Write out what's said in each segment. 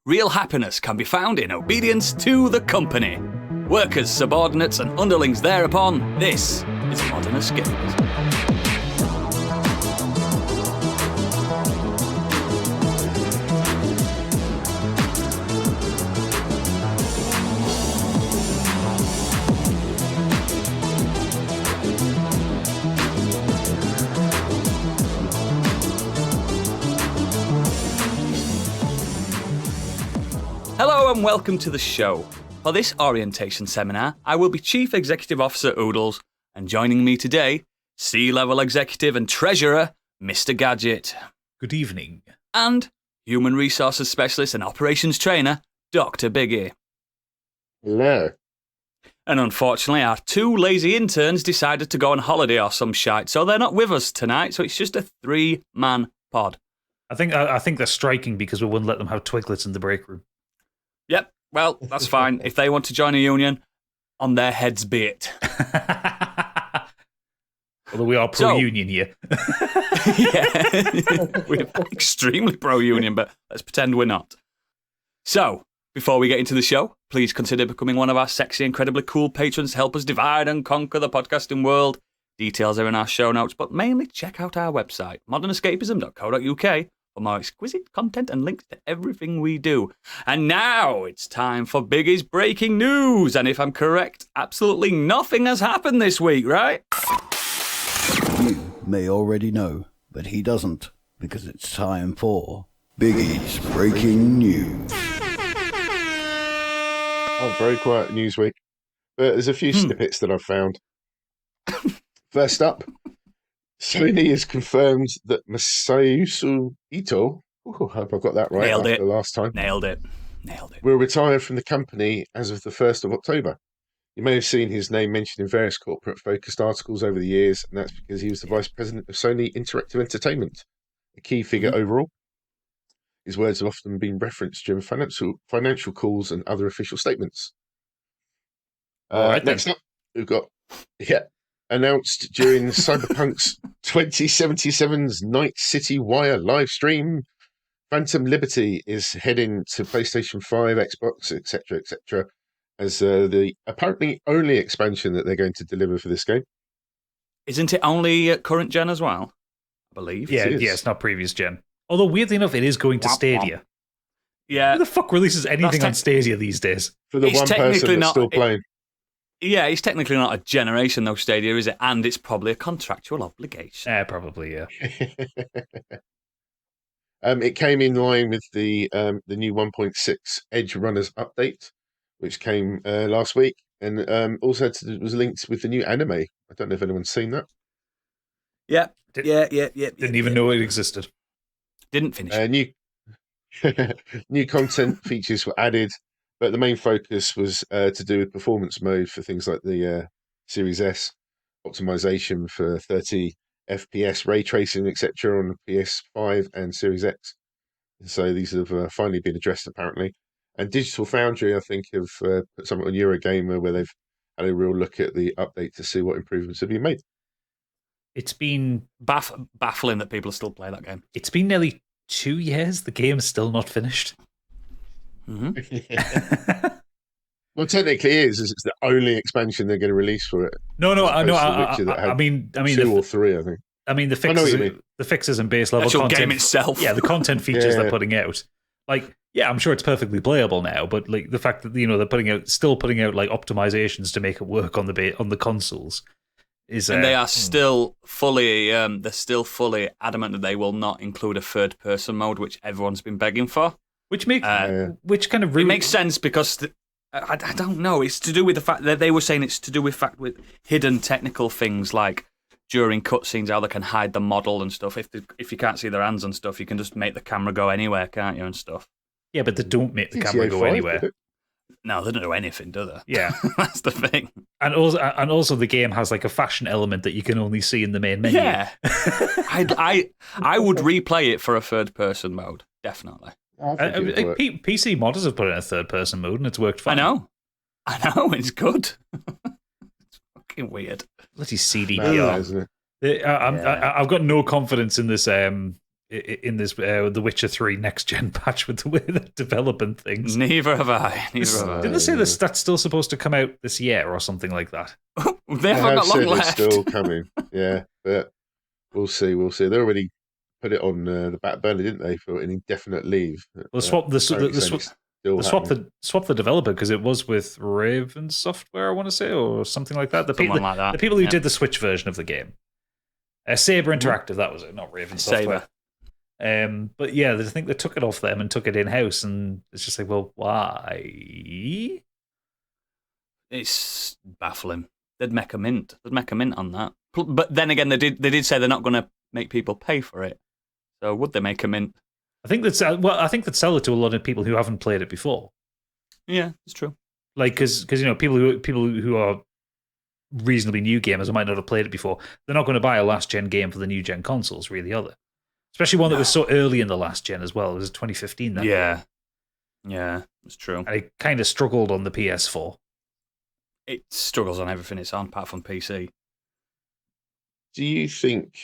real happiness can be found in obedience to the company. Workers, subordinates, and underlings thereupon, this is modern escapism. Hello and welcome to the show. For this orientation seminar, I will be Chief Executive Officer Oodles, and joining me today, C-level executive and treasurer, Mr. Gadget. Good evening. And human resources specialist and operations trainer, Dr. Biggie. Hello. And unfortunately, our two lazy interns decided to go on holiday or some shite, so they're not with us tonight, so it's just a three-man pod. I think they're striking because we wouldn't let them have Twiglets in the break room. Yep, well, that's fine. If they want to join a union, on their heads be it. Although we are pro-union here. Yeah, we're extremely pro-union, but let's pretend we're not. So, before we get into the show, please consider becoming one of our sexy, incredibly cool patrons to help us divide and conquer the podcasting world. Details are in our show notes, but mainly check out our website, modernescapism.co.uk, for more exquisite content and links to everything we do. And now it's time for Biggie's breaking news. And if I'm correct, absolutely nothing has happened this week, right? You may already know, but he doesn't, because it's time for Biggie's breaking news. Oh, very quiet news week. But there's a few snippets that I've found. First up, Sony has confirmed that Masayoshi Ito, I hope I got that right after the last time, Nailed it. will retire from the company as of the 1st of October. You may have seen his name mentioned in various corporate-focused articles over the years, and that's because he was the vice president of Sony Interactive Entertainment, a key figure overall. His words have often been referenced during financial calls and other official statements. Next up, we've got... announced during Cyberpunk's 2077's Night City Wire live stream, Phantom Liberty is heading to PlayStation 5, Xbox, etc., as the apparently only expansion that they're going to deliver for this game. Isn't it only current gen as well? I believe. Yeah, it's not previous gen. Although, weirdly enough, it is going to Stadia. Yeah. Who the fuck releases anything on Stadia these days? For the one person that's still playing. Yeah, it's technically not a generation, though, Stadia, is it? And it's probably a contractual obligation. Yeah, probably, yeah. It came in line with the new 1.6 Edge Runners update, which came last week, and also was linked with the new anime. I don't know if anyone's seen that. Yeah. Didn't even know it existed. Didn't finish. New content features were added, but the main focus was to do with performance mode for things like the Series S, optimization for 30 FPS ray tracing, etc. on the PS5 and Series X. So these have finally been addressed, apparently. And Digital Foundry, I think, have put something on Eurogamer where they've had a real look at the update to see what improvements have been made. It's been baffling that people still play that game. It's been nearly 2 years. The game's still not finished. Mm-hmm. Well, technically, it's the only expansion they're going to release for it. No. I mean, two or three, I think. I mean, the fixes and base level actual content game itself. Yeah, the content features they're putting out. Like, yeah, I'm sure it's perfectly playable now, but like the fact that they're still putting out like optimizations to make it work on the consoles is. And they are still fully adamant that they will not include a third person mode, which everyone's been begging for. Which kind of really makes sense because I don't know. It's to do with the fact that they were saying it's to do with hidden technical things like during cutscenes how they can hide the model and stuff. If you can't see their hands and stuff, you can just make the camera go anywhere, can't you, and stuff. Yeah, but they don't make the camera go anywhere. No, they don't do anything, do they? Yeah, that's the thing. And also, the game has like a fashion element that you can only see in the main menu. Yeah, I would replay it for a third person mode, definitely. PC modders have put in a third person mode and it's worked fine. I know, it's good. It's fucking weird. Bloody CDPR. I've got no confidence in this in this The Witcher 3 next gen patch with the way they're developing things. Neither have I. Didn't they say that's still supposed to come out this year or something like that? They haven't got long said left. It's still coming. Yeah, but we'll see. We'll see. They already put it on the back burner, didn't they, for an indefinite leave? Well, swap the developer, because it was with Raven Software, I want to say, or something like that. The people who did the Switch version of the game. Saber Interactive, that was it, not Raven Software. But yeah, I think they took it off them and took it in-house, and it's just like, well, why? It's baffling. They'd make a mint. On that. But then again, they did say they're not going to make people pay for it. So would they make a mint? I think they'd sell it to a lot of people who haven't played it before. Yeah, it's true. Like, because people who are reasonably new gamers who might not have played it before, they're not going to buy a last gen game for the new gen consoles, really, are they? Especially one that was so early in the last gen as well. It was 2015 then. Yeah, it's true. And it kind of struggled on the PS4. It struggles on everything it's on, apart from PC. Do you think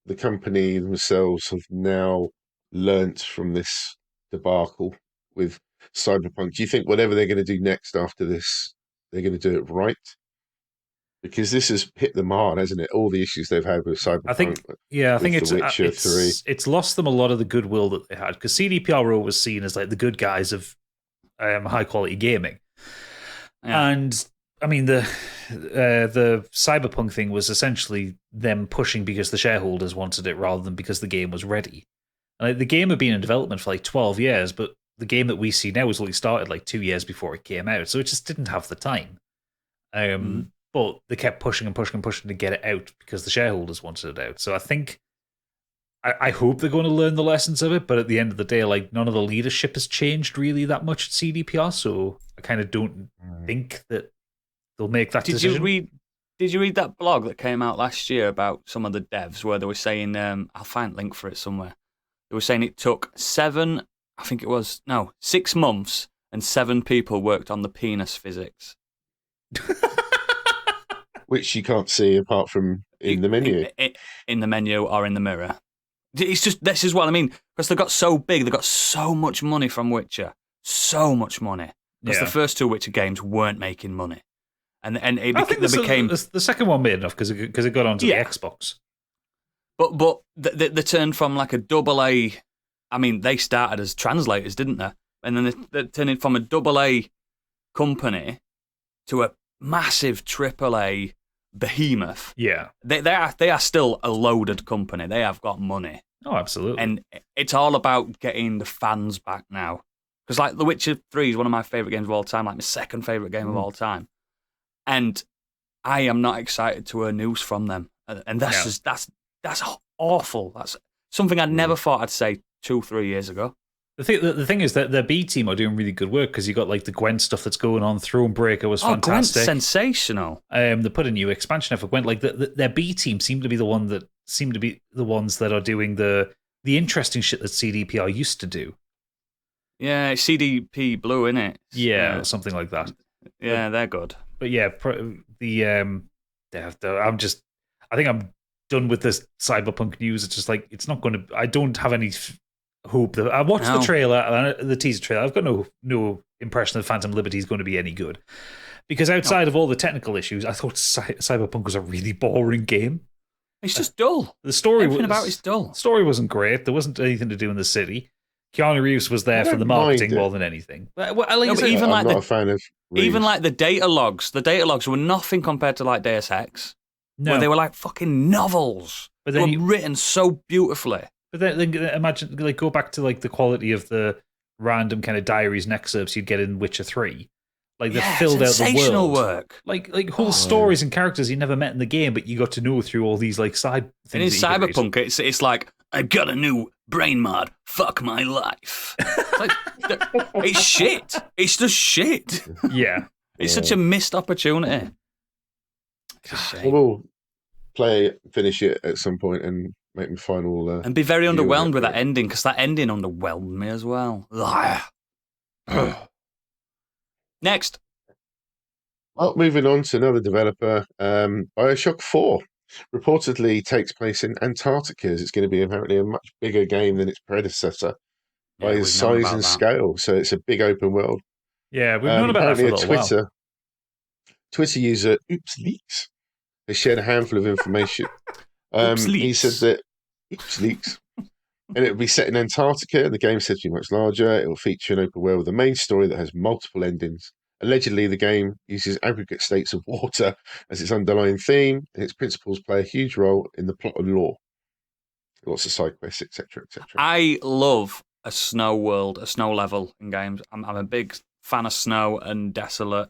the company themselves have now learnt from this debacle with Cyberpunk? Do you think whatever they're going to do next after this, they're going to do it right? Because this has hit them hard, hasn't it? All the issues they've had with Cyberpunk. I think it's lost them a lot of the goodwill that they had, because CDPRO was seen as like the good guys of high quality gaming. Yeah. And I mean, the Cyberpunk thing was essentially them pushing because the shareholders wanted it rather than because the game was ready. And the game had been in development for like 12 years, but the game that we see now was only started like 2 years before it came out, so it just didn't have the time. But they kept pushing and pushing and pushing to get it out because the shareholders wanted it out. So I think, I hope they're going to learn the lessons of it, but at the end of the day, like, none of the leadership has changed really that much at CDPR, so I kind of don't think that they'll make that decision. Did you read that blog that came out last year about some of the devs where they were saying, I'll find a link for it somewhere. They were saying it took 6 months and 7 people worked on the penis physics. Which you can't see apart from in the menu. In the menu or in the mirror. It's just, this is what I mean, because they got so big, they got so much money from Witcher. So much money. Because the first 2 Witcher games weren't making money. And they became... The second one made enough because it got onto the Xbox. But they turned from like a AA... I mean, they started as translators, didn't they? And then they turned it from a AA company to a massive AAA behemoth. Yeah. They are still a loaded company. They have got money. Oh, absolutely. And it's all about getting the fans back now. Because like The Witcher 3 is one of my favourite games of all time, like my second favourite game of all time. And I am not excited to hear news from them. And that's awful. That's something I never thought I'd say 2-3 years ago. The thing is that their B team are doing really good work, because you got like the Gwent stuff that's going on. Thronebreaker was fantastic. Gwent's sensational. They put a new expansion out for Gwent. Like their B team seem to be the ones that are doing the interesting shit that CDPR used to do. Yeah, CDP Blue, innit? Yeah, something like that. Yeah, they're good. But yeah, I think I'm done with this Cyberpunk news. It's just like, it's not going to. I don't have any hope that I watched the trailer, the teaser trailer. I've got no impression that Phantom Liberty is going to be any good, because outside of all the technical issues, I thought Cyberpunk was a really boring game. It's just dull. The story about it's dull. The story wasn't great. There wasn't anything to do in the city. Keanu Reeves was there for the marketing more than anything. I'm not a fan of Reeves. Even like the data logs were nothing compared to like Deus Ex. No, where they were like fucking novels. But they were written so beautifully. But then imagine, like, go back to like the quality of the random kind of diaries and excerpts you'd get in Witcher 3. Like, they filled out the world. Work. Like whole stories and characters you never met in the game, but you got to know through all these like side things. And in Cyberpunk, it's like, I got a new brain mod. Fuck my life. It's shit. It's just shit. Yeah. It's such a missed opportunity. We'll finish it at some point and make my final... and be very underwhelmed with that ending, because that ending underwhelmed me as well. Next. Well, moving on to another developer, Bioshock 4 reportedly takes place in Antarctica. It's going to be apparently a much bigger game than its predecessor by Yeah, its we've known size about and that. scale. So it's a big open world. Yeah, we've known about that for a Apparently, little while. Twitter user Oops Leaks has shared a handful of information. Oops He Leaks. said that Oops Leaks, and it will be set in Antarctica. And the game is said to be much larger. It will feature an open world with a main story that has multiple endings. Allegedly, the game uses aggregate states of water as its underlying theme, and its principles play a huge role in the plot and lore. Lots of side quests, etc., etc. I love a snow world, a snow level in games. I'm a big fan of snow and desolate.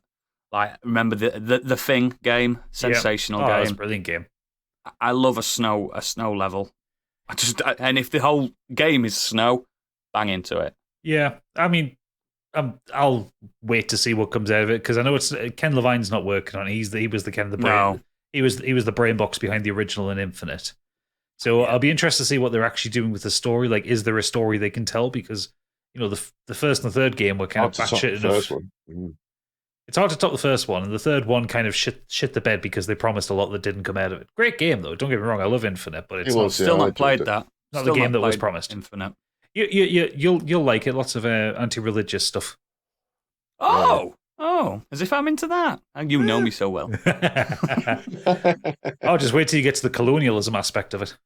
Like, remember the Thing game, sensational That's a game. brilliant game. I love a snow level. And if the whole game is snow, bang into it. Yeah, I mean, I'll wait to see what comes out of it because I know it's Ken Levine's not working on it. He was the kind of the brain. No. He was the brain box behind the original and Infinite. So I'll be interested to see what they're actually doing with the story. Like, is there a story they can tell? Because the first and the third game were kind of batshit enough. First one. Mm. It's hard to top the first one, and the third one kind of shit the bed because they promised a lot that didn't come out of it. Great game though. Don't get me wrong. I love Infinite, but it's Still I not played enjoyed that. not Still the game that was played promised. Infinite. You'll like it. Lots of anti-religious stuff. Oh, as if I'm into that. And you know me so well. Oh, just wait till you get to the colonialism aspect of it.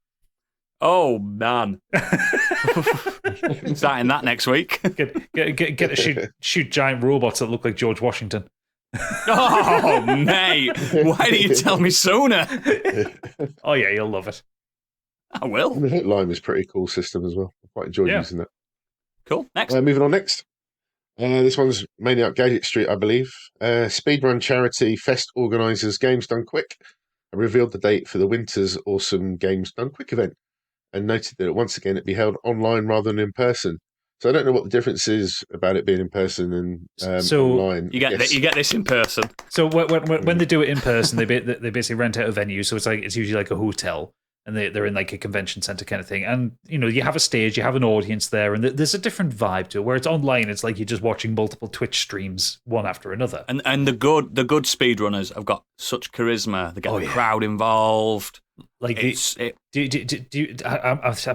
Oh, man. Starting that next week. Get to shoot giant robots that look like George Washington. Oh, mate. Why didn't you tell me sooner? Oh, yeah, you'll love it. I will. And the Hitline was a pretty cool system as well. I quite enjoyed using that. Cool. Next. Moving on next. This one's mainly up Gadget Street, I believe. Speedrun charity Fest organisers Games Done Quick have revealed the date for the winter's awesome Games Done Quick event and noted that once again it'd be held online rather than in person. So I don't know what the difference is about it being in person and online. You get this in person. So when they do it in person, they basically rent out a venue. So it's usually like a hotel, and they're in like a convention center kind of thing. And you have a stage, you have an audience there, and there's a different vibe to it. Where it's online, it's like you're just watching multiple Twitch streams one after another. And the good speedrunners have got such charisma. They get the crowd involved. Like I'm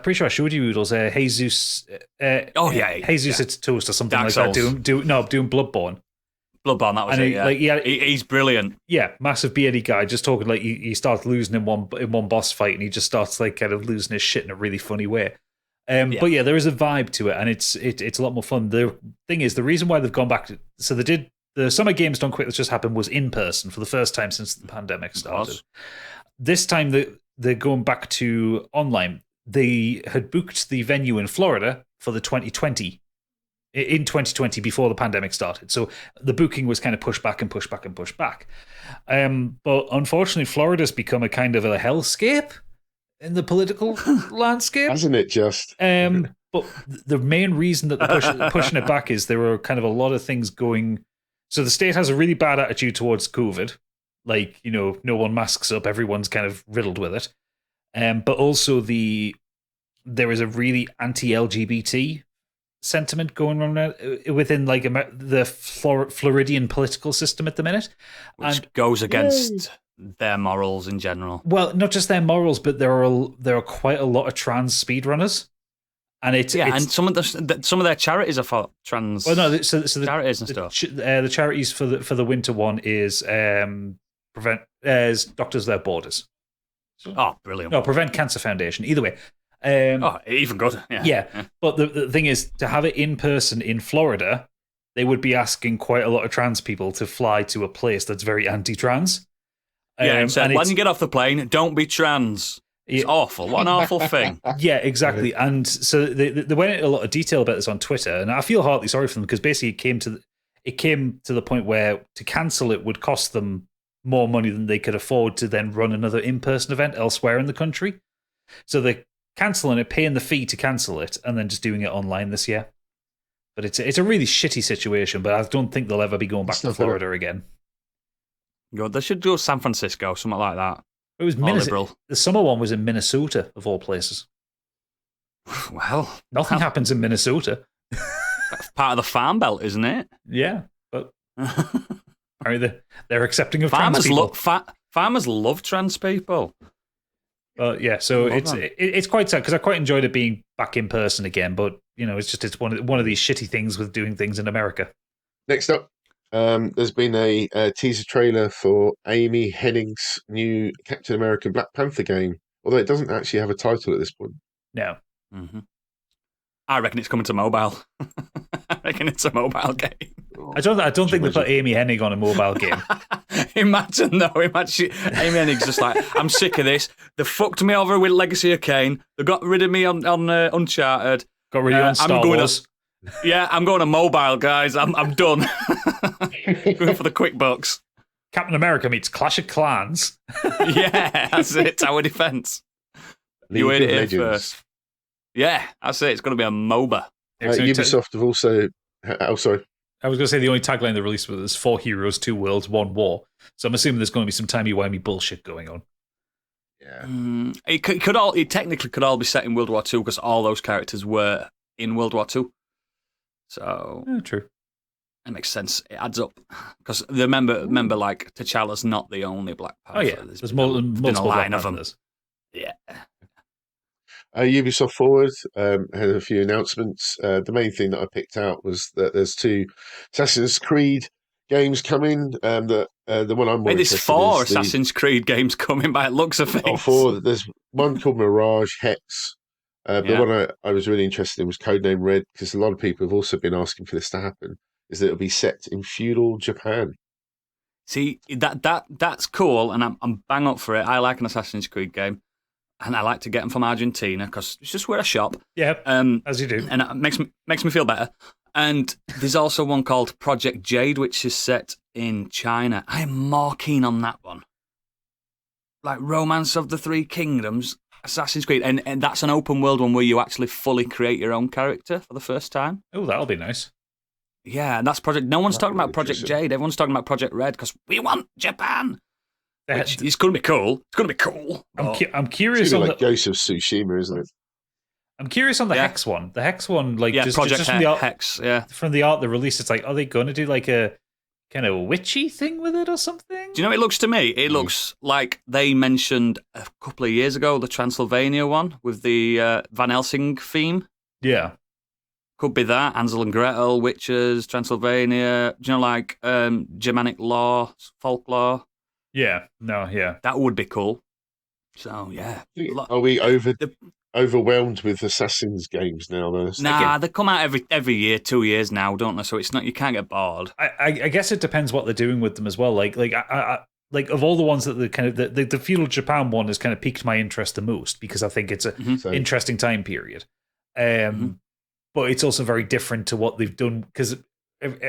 pretty sure I showed you Oodles. Jesus. Jesus, it's Toast or something Dark like Souls. that. Doing Bloodborne. Bloodborne, that was it. Yeah, he's brilliant. Yeah, massive beardy guy, just talking like he starts losing in one boss fight, and he just starts like kind of losing his shit in a really funny way. But yeah, there is a vibe to it, and it's a lot more fun. The thing is, the reason why they've gone back to the Summer Games Done Quick that just happened was in person for the first time since the pandemic started. This time they're going back to online. They had booked the venue in Florida for the 2020 before the pandemic started. So the booking was kind of pushed back and pushed back and pushed back. But unfortunately, Florida's become a kind of a hellscape in the political landscape. Hasn't it just? But the main reason that they're pushing it back is there are kind of a lot of things going. So the state has a really bad attitude towards COVID. Like, no one masks up. Everyone's kind of riddled with it. But also there is a really anti-LGBT sentiment going on within like the Floridian political system at the minute, which goes against their morals in general. Well, not just their morals, but there are quite a lot of trans speedrunners, and it's and some of their charities are for trans. Well, no, so the charities and stuff. The charities for the winter one is Doctors Without Borders. Oh, brilliant! No, Prevent Cancer Foundation. Either way. Even good. Yeah. But the thing is, to have it in person in Florida, they would be asking quite a lot of trans people to fly to a place that's very anti-trans. And when you get off the plane, don't be trans. It's awful. What an awful thing. Yeah, exactly. And so they went into a lot of detail about this on Twitter, and I feel heartily sorry for them because basically it came to the point where to cancel it would cost them more money than they could afford to then run another in-person event elsewhere in the country. So they cancelling it, paying the fee to cancel it, and then just doing it online this year. But it's a really shitty situation, but I don't think they'll ever be going back to Florida again. God, they should do San Francisco, something like that. It was Minnesota. The summer one was in Minnesota, of all places. Well, nothing happens in Minnesota. That's part of the Farm Belt, isn't it? Yeah, but they're accepting of trans people. Farmers love trans people. But yeah, so Well it's done. it's quite sad because I quite enjoyed it being back in person again. But it's one of these shitty things with doing things in America. Next up, there's been a teaser trailer for Amy Hennig's new Captain America Black Panther game, although it doesn't actually have a title at this point. No, Mm-hmm. I reckon it's coming to mobile. I reckon it's a mobile game. I don't think they put Amy Hennig on a mobile game. Imagine Amy Hennig's just like, I'm sick of this. They fucked me over with Legacy of Kain. They got rid of me on Uncharted. Got rid of you on Star Wars. I'm going to mobile, guys. I'm done. Going for the quick bucks. Captain America meets Clash of Clans. Yeah, that's it. Tower defense. League You heard of it here Legends. first. Yeah, that's it. It's going to be a MOBA. Ubisoft have also. Oh, sorry. I was going to say the only tagline they released was 4 heroes, 2 worlds, 1 war. So I'm assuming there's going to be some timey-wimey bullshit going on. Yeah. It technically could all be set in World War II because all those characters were in World War II. So True. it makes sense. It adds up. Because remember, like, T'Challa's not the only Black Panther. Oh yeah, there's multiple a line of them. Panthers. Yeah. Ubisoft Forward had a few announcements. The main thing that I picked out was that there's 2 Assassin's Creed games coming. The one I'm more There's interested 4 is the- Assassin's Creed games coming by the looks of things. Oh, 4. There's one called Mirage Hex. The Yeah. one I was really interested in was Codename Red, because a lot of people have also been asking for this to happen. Is that it'll be set in feudal Japan? See, that's cool, and I'm bang up for it. I like an Assassin's Creed game, and I like to get them from Argentina because it's just where I shop. Yeah, Um, as you do. and it makes me feel better. And there's also one called Project Jade, which is set in China. I am more keen on that one. Like Romance of the Three Kingdoms, Assassin's Creed, and that's an open world one where you actually fully create your own character for the first time. Oh, that'll be nice. Yeah, and that's Project. No one's That'd talking be about Project interesting. Jade. Everyone's talking about Project Red because we want Japan. They Which had- it's going to be cool. It's going to be cool. I'm It's curious gonna on be like the Ghost of Tsushima, isn't it? I'm curious on the Yeah. Hex one. The Hex one, like Yeah, just Project from the art, Hex. Yeah. from the art they released, it's like, are they going to do like a kind of witchy thing with it or something? Do you know what it looks to me? It looks like they mentioned a couple of years ago the Transylvania one with the Van Helsing theme. Yeah. Could be that. Hansel and Gretel, witches, Transylvania. Do you know, like Germanic law, folklore? Yeah. No, yeah. That would be cool. So, yeah. Are we overwhelmed with Assassin's games now, though? Nah, they come out every year, 2 years now, don't they? So it's not, you can't get bored. I guess it depends what they're doing with them as well. Like of all the ones that the kind of the feudal Japan one has kind of piqued my interest the most because I think it's an So, interesting time period. But it's also very different to what they've done because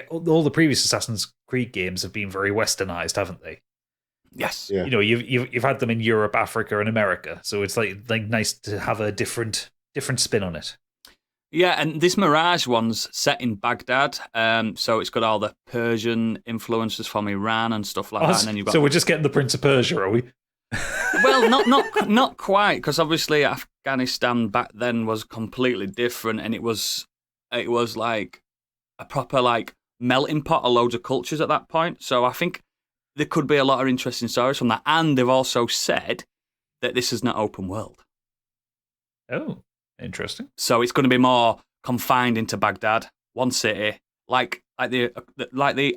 all the previous Assassin's Creed games have been very westernized, haven't they? Yes. yeah. You know, you've had them in Europe, Africa, and America, so it's like nice to have a different spin on it. Yeah, and this Mirage one's set in Baghdad, so it's got all the Persian influences from Iran and stuff like that. And then you've got So we're just getting the Prince of Persia, are we? well, not quite, because obviously Afghanistan back then was completely different, and it was like a proper like melting pot of loads of cultures at that point. So I think there could be a lot of interesting stories from that, and they've also said that this is not open world. Oh, interesting. So it's going to be more confined into Baghdad, one city, like the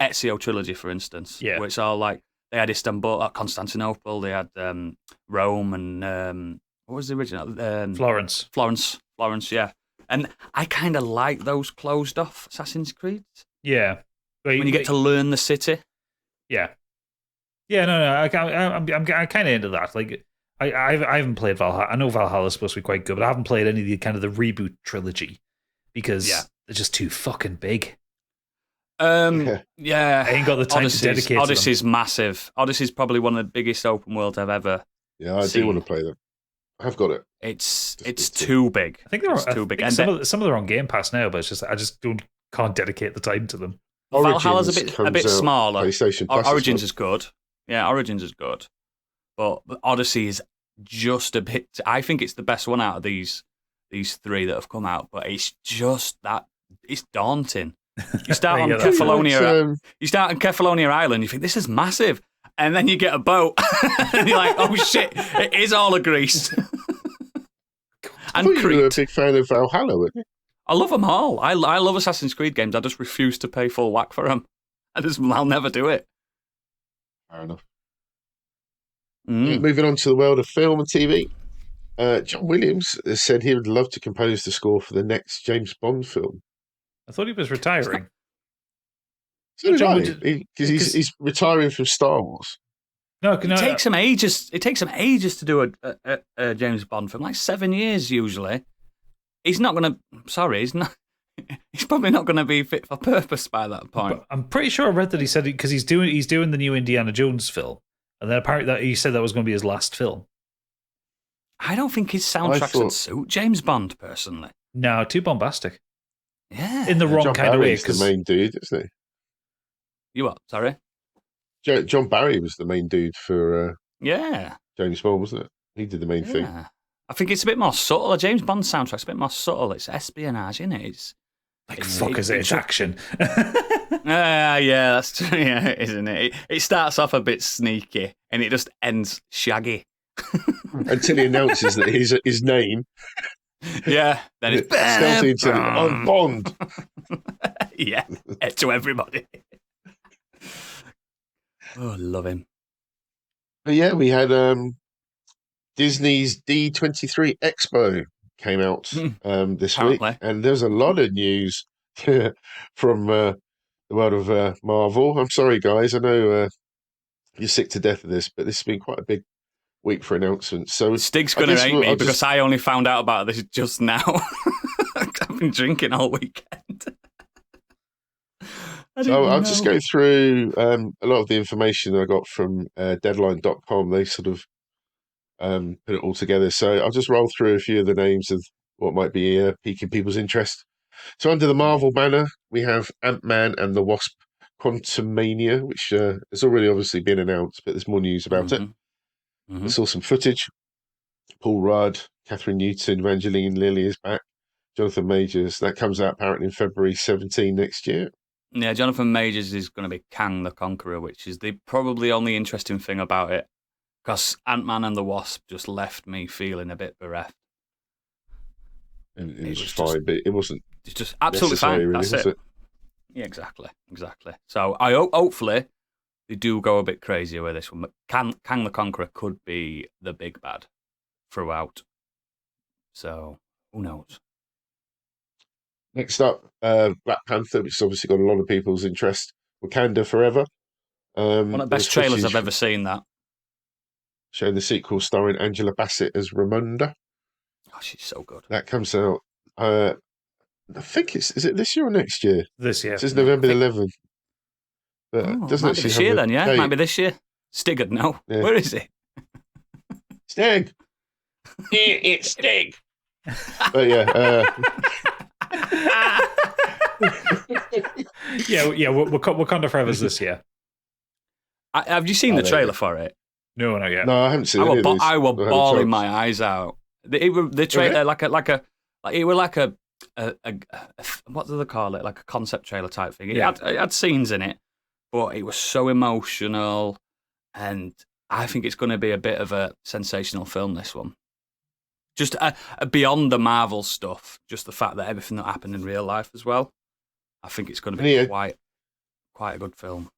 Ezio trilogy, for instance. Yeah. Where it's all like they had Istanbul, Constantinople, they had Rome, and what was the original? Florence. Florence, yeah. And I kind of like those closed off Assassin's Creed Yeah. when you get to learn the city. Yeah. Yeah, no, I'm kind of into that. Like, I haven't played Valhalla. I know Valhalla's supposed to be quite good, but I haven't played any of the kind of the reboot trilogy because they're just too fucking big. Yeah. I ain't got the time to dedicate to them. Odyssey's massive. Odyssey's probably one of the biggest open worlds I've ever. Yeah, I seen. do want to play them. I've got it. It's too big. I think they're It's too big. think And some of them are on Game Pass now, but it's just I just can't dedicate the time to them. Valhalla's a Origins bit comes out smaller. PlayStation Plus Origins as is good. Yeah, Origins is good. But Odyssey is just a bit. I think it's the best one out of these three that have come out. But it's just that it's daunting. You start on Yeah, that's Kefalonia. well. You start on Kefalonia Island. You think this is massive, and then you get a boat, and you're like, oh shit, it is all a Greece. I And thought you were a Crete. big fan of Valhalla, weren't you? I love them all. I love Assassin's Creed games. I just refuse to pay full whack for them. I'll never do it. Fair enough. Mm. Moving on to the world of film and TV. John Williams has said he would love to compose the score for the next James Bond film. I thought he was retiring. So John because he's retiring from Star Wars. No, It takes him ages. It takes him ages to do a James Bond film, like 7 years usually. He's not going to. Sorry, he's not. He's probably not going to be fit for purpose by that point. But I'm pretty sure I read that he said because he's doing the new Indiana Jones film, and then apparently that he said that was going to be his last film. I don't think his soundtracks would suit James Bond personally. No, too bombastic. Yeah, In the wrong John kind of way. Barry's the main dude, isn't You what? Sorry. he? John Barry was the main dude for Yeah. James Bond, wasn't it? He did the main thing. Yeah. I think it's a bit more subtle. A James Bond soundtrack's a bit more subtle. It's espionage, isn't it? It's Like, fuck is it? It's action. yeah, that's true, yeah, isn't it? It starts off a bit sneaky and it just ends shaggy. Until he announces that his name. Yeah, then it's stealthy into I'm Bond. yeah, to everybody. Oh, love him. But yeah, we had Disney's D23 Expo came out this Apparently. week, and there's a lot of news from the world of Marvel. I'm sorry, guys. I know you're sick to death of this, but this has been quite a big week for announcements. So Stig's going to hate me because I only found out about this just now. I've been drinking all weekend. So I'll just go through a lot of the information I got from Deadline.com. They sort of put it all together. So I'll just roll through a few of the names of what might be piquing people's interest. So under the Marvel banner, we have Ant-Man and the Wasp Quantumania, which has already obviously been announced, but there's more news about it. I saw some footage. Paul Rudd, Catherine Newton, Evangeline Lilly is back. Jonathan Majors. That comes out apparently in February 17 next year. Yeah, Jonathan Majors is going to be Kang the Conqueror, which is the probably only interesting thing about it. Because Ant-Man and the Wasp just left me feeling a bit bereft. It was fine, but it wasn't. It's just absolutely fine. Really, That's was it. Yeah, exactly. So I hopefully they do go a bit crazier with this one. But Kang the Conqueror could be the big bad throughout. So who knows? Next up, Black Panther, which has obviously got a lot of people's interest. Wakanda Forever. One of the best trailers I've ever seen, that. Showing the sequel starring Angela Bassett as Ramonda. Oh, she's so good. That comes out, I think is it this year or next year? This year. It says November 11th. But it doesn't might be actually this have year a then, yeah? date. Might be this year. Stig would know. Yeah. Where is he? Stig! It's Stig! But yeah, Wakanda Forever's this year. Have you seen the trailer for it? No, not yet. no, I haven't seen any of these. I was I haven't bawling chance. my eyes out. The trailer, it was like a what do they call it? Like a concept trailer type thing. It had scenes in it, but it was so emotional, and I think it's going to be a bit of a sensational film. This one, just beyond the Marvel stuff, just the fact that everything that happened in real life as well. I think it's going to be quite a good film.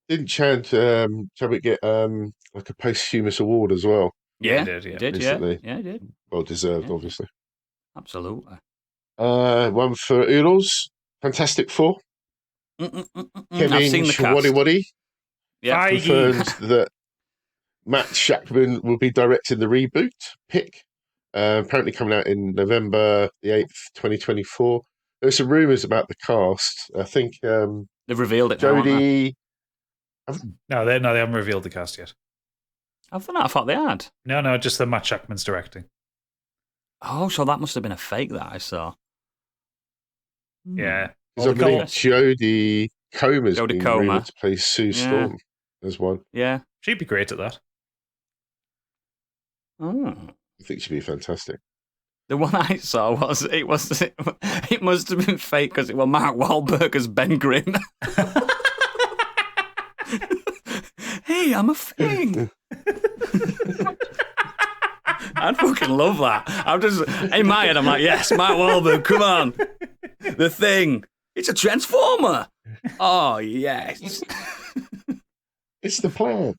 Didn't Chadwick get like a posthumous award as well? Yeah, he did. he did. Recently. Yeah, he did. Well deserved, Yeah. obviously. Absolutely. One for Oodles, Fantastic Four. I've Kevin seen the cast. Schwaddy Yeah. confirms that Matt Shackman will be directing the reboot, Pick. Apparently coming out in November the 8th, 2024. There's some rumours about the cast. I think They've revealed it now, haven't they? Jodie... No, they haven't revealed the cast yet. Have they not? I thought they had. No, just the Matt Shackman's directing. Oh, so that must have been a fake that I saw. Yeah. Because I believe Jodie Comer's Jodie been Comer. rumoured to play Sue Storm as one. Yeah. She'd be great at that. Oh. I think she'd be fantastic. The one I saw it must have been fake because it was Mark Wahlberg as Ben Grimm. Hey, me. I'm a thing. I'd fucking love that. I'm just in my head. I'm like, yes, Mark Wahlberg, come on, the Thing. It's a transformer. Oh yes, It's the plan.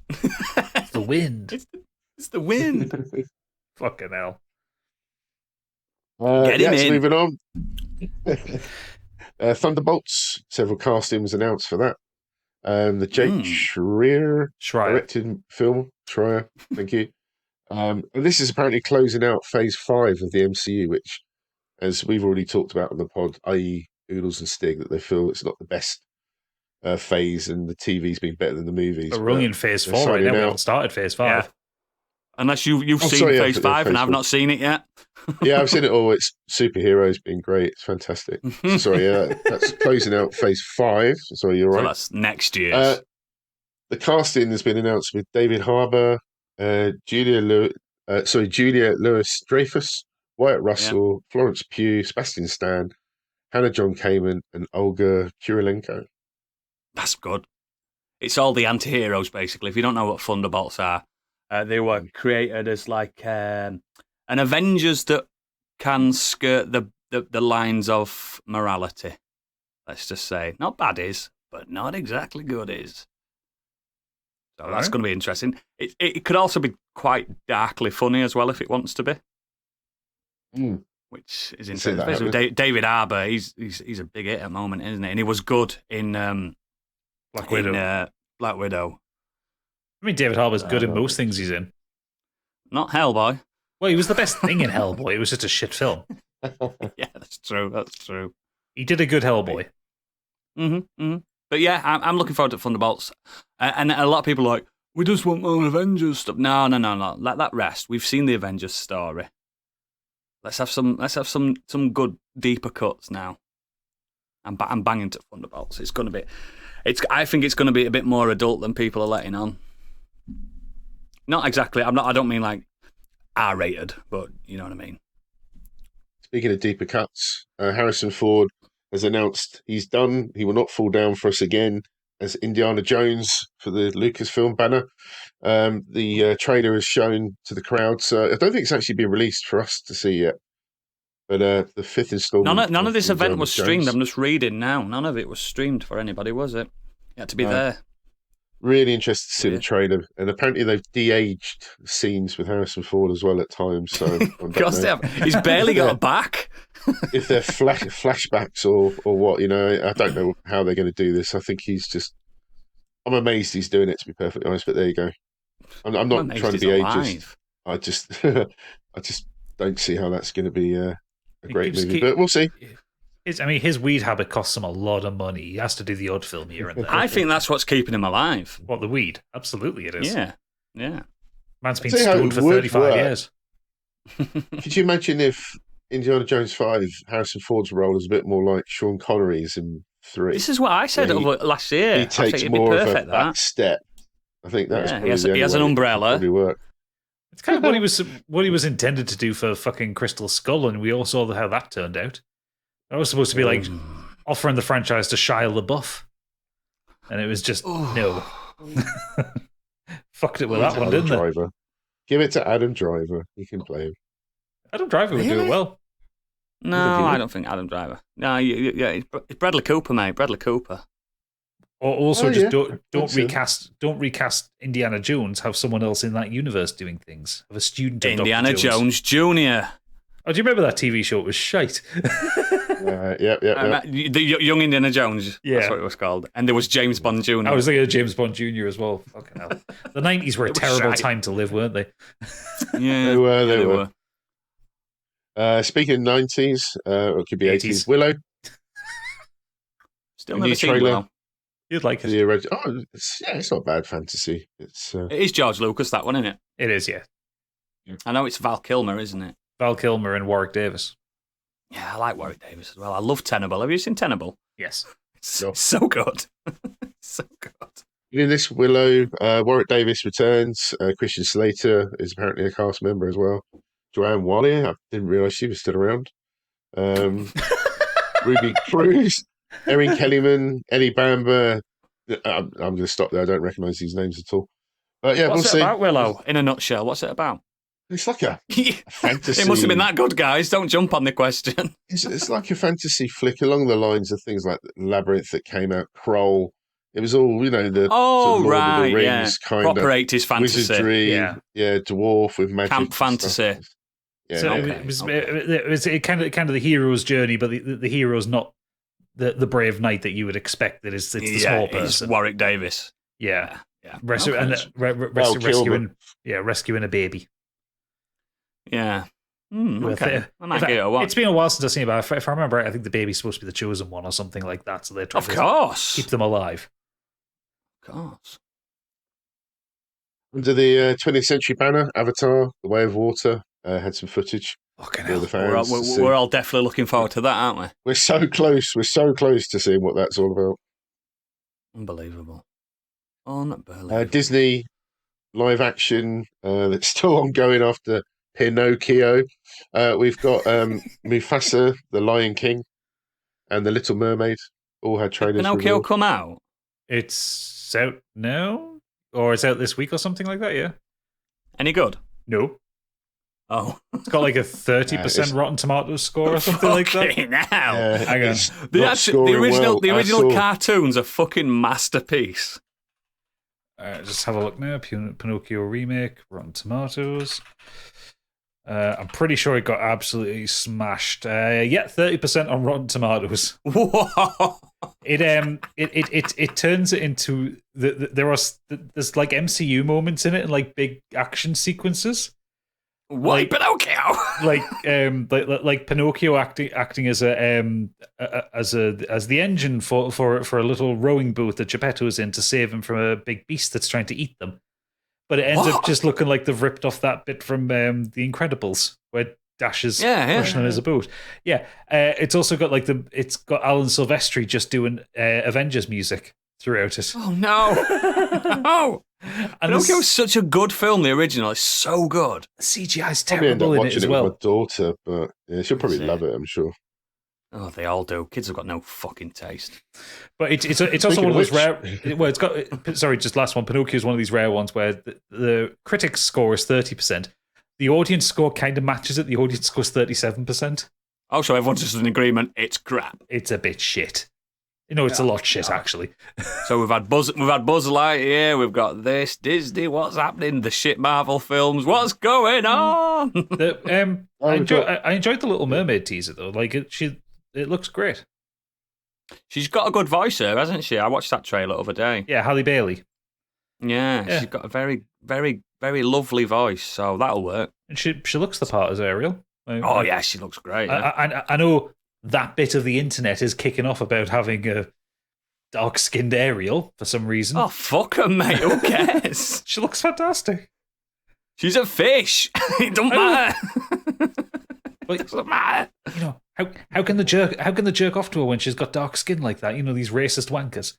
It's the wind. It's the wind. Fucking hell. Get him in. Moving on. Thunderbolts. Several castings announced for that. The Jake Schreier directed film. Schreier, thank you. And this is apparently closing out Phase 5 of the MCU, which, as we've already talked about on the pod, i.e. Oodles and Stig, that they feel it's not the best phase, and the TV's been better than the movies. We're running in Phase 4 right now. We haven't started Phase 5. Yeah. Unless you've seen Phase 5 and I've not seen it yet. Yeah, I've seen it all. It's superheroes been great. It's fantastic. That's closing out Phase 5. Sorry, you're right. So that's next year. The casting has been announced with David Harbour, Julia Louis-Dreyfus, Wyatt Russell, Florence Pugh, Sebastian Stan, Hannah John Kamen, and Olga Kurylenko. That's good. It's all the anti-heroes, basically. If you don't know what Thunderbolts are, they were created as like an Avengers that can skirt the lines of morality. Let's just say. Not baddies, but not exactly goodies. So that's going to be interesting. It could also be quite darkly funny as well if it wants to be. Which is interesting. Especially David Harbour, he's a big hit at the moment, isn't he? And he was good in Black Widow. Black Widow. I mean, David Harbour's good in most things he's in. Not Hellboy. Well, he was the best thing in Hellboy. It was just a shit film. Yeah, that's true. He did a good Hellboy. But yeah, I'm looking forward to Thunderbolts. And a lot of people are like, we just want more Avengers stuff. No. Let that rest. We've seen the Avengers story. Let's have some good deeper cuts now. I'm banging to Thunderbolts. I think it's gonna be a bit more adult than people are letting on. Not exactly. I don't mean like R-rated, but you know what I mean. Speaking of deeper cuts, Harrison Ford has announced he's done. He will not fall down for us again as Indiana Jones for the Lucasfilm banner. The trailer is shown to the crowd, so I don't think it's actually been released for us to see yet. But the fifth installment. None of this event was streamed. I'm just reading now. None of it was streamed for anybody, was it? You had to be there. Really interested to see the trailer, and apparently they've de-aged scenes with Harrison Ford as well at times. So he's barely got a back. If they're flashbacks or what, I don't know how they're going to do this. I think I'm amazed he's doing it, to be perfectly honest. But there you go. I'm not trying to be ageist. I just don't see how that's going to be a great movie, but we'll see. His weed habit costs him a lot of money. He has to do the odd film here and there. I think that's what's keeping him alive. What, the weed? Absolutely it is. Yeah. Man's been stoned for 35 years. Could you imagine if Indiana Jones 5, Harrison Ford's role is a bit more like Sean Connery's in 3? This is what I said last year. He takes more of a back step. I think that's he has an umbrella. Work. It's kind of what he was intended to do for fucking Crystal Skull, and we all saw how that turned out. That was supposed to be like offering the franchise to Shia LaBeouf, and it was just no. Fucked it with that one, didn't it? Give it to Adam Driver. He can play him. Adam Driver would do it well. No, I don't think Adam Driver. No, it's Bradley Cooper, mate. Bradley Cooper. Or also don't recast Indiana Jones. Have someone else in that universe doing things. Have a student of Indiana Dr. Jones Jr. Oh, do you remember that TV show? It was shite. Yeah. The Young Indiana Jones. Yeah, that's what it was called. And there was James Bond Jr. I was thinking of James Bond Jr. as well. Fucking hell. The 90s were a terrible time to live, weren't they? Yeah, they were. Speaking of 90s, or it could be 80s. Willow. Still never seen Willow. You'd like it. It's not bad fantasy. It is George Lucas, that one, isn't it? It is, yeah. I know it's Val Kilmer, isn't it? Val Kilmer and Warwick Davis. Yeah, I like Warwick Davis as well. I love Tenable. Have you seen Tenable? Yes. It's so good. So good. In this, Willow, Warwick Davis returns. Christian Slater is apparently a cast member as well. Joanne Wally, I didn't realise she was still around. Ruby Cruz, Erin Kellyman, Eddie Bamber, I'm going to stop there. I don't recognise these names at all. But yeah, What's we'll it see. about, Willow? In a nutshell, what's it about? It's like a fantasy. It must have been that good, guys. Don't jump on the question. It's like a fantasy flick along the lines of things like Labyrinth that came out, Kroll. It was all, the sort of Lord of the Rings kind proper of 80s fantasy. wizardry, dwarf with magic. Camp fantasy. Yeah, So okay, it was kind of the hero's journey, but the hero's not the brave knight that you would expect. That it's the small person. It's Warwick Davis. Yeah. Yeah. Rescuing a baby. Yeah. Okay. I might give it a watch. It's been a while since I've seen it, but if I remember right, I think the baby's supposed to be the chosen one or something like that. So they're trying to keep them alive. Of course. Under the 20th century banner, Avatar, The Way of Water, had some footage. Fucking for the hell. fans. We're all definitely looking forward to that, aren't we? We're so close. We're so close to seeing what that's all about. Unbelievable. Unbelievable. Disney live action that's still ongoing after Pinocchio. We've got Mufasa, the Lion King, and the Little Mermaid. All had trailers. Did Pinocchio revealed. come out? It's out now? Or it's out this week or something like that, yeah? Any good? No. Oh. It's got like a 30% Rotten Tomatoes score or something like that. Fucking hell. Hang on. The original cartoon's a fucking masterpiece. Just have a look now. Pinocchio remake, Rotten Tomatoes. I'm pretty sure it got absolutely smashed. 30% on Rotten Tomatoes. Whoa. It turns it into there's like MCU moments in it and like big action sequences. What Pinocchio? like Pinocchio acting as the engine for a little rowing boat that Geppetto's in to save him from a big beast that's trying to eat them. But it ends up just looking like they've ripped off that bit from The Incredibles where Dash is rushing on his boat. Yeah, it's also got it's got Alan Silvestri just doing Avengers music throughout it. Oh no! No. Pinocchio's such a good film. The original is so good. CGI's Probably end up terrible in it watching as it well. with my daughter, but yeah, she'll probably love it. I'm sure. Oh, they all do. Kids have got no fucking taste. But it's also one of those rare. Well, it's got. Sorry, just last one. Pinocchio is one of these rare ones where the critics score is 30%. The audience score kind of matches it. The audience scores 37%. Oh, so everyone's just in agreement. It's crap. It's a bit shit. It's a lot shit actually. So we've had Buzz Lightyear. We've got this Disney. What's happening? The shit Marvel films. What's going on? I enjoyed the Little Mermaid teaser though. Like it looks great. She's got a good voice here, hasn't she? I watched that trailer the other day. Yeah, Halle Bailey. Yeah, she's got a very, very, very lovely voice, so that'll work. And she looks the part as Ariel. Yeah, she looks great. Yeah. I know that bit of the internet is kicking off about having a dark-skinned Ariel for some reason. Oh, fuck her, mate. Who cares? She looks fantastic. She's a fish. It don't matter. It doesn't matter. How can the jerk off to her when she's got dark skin like that? These racist wankers.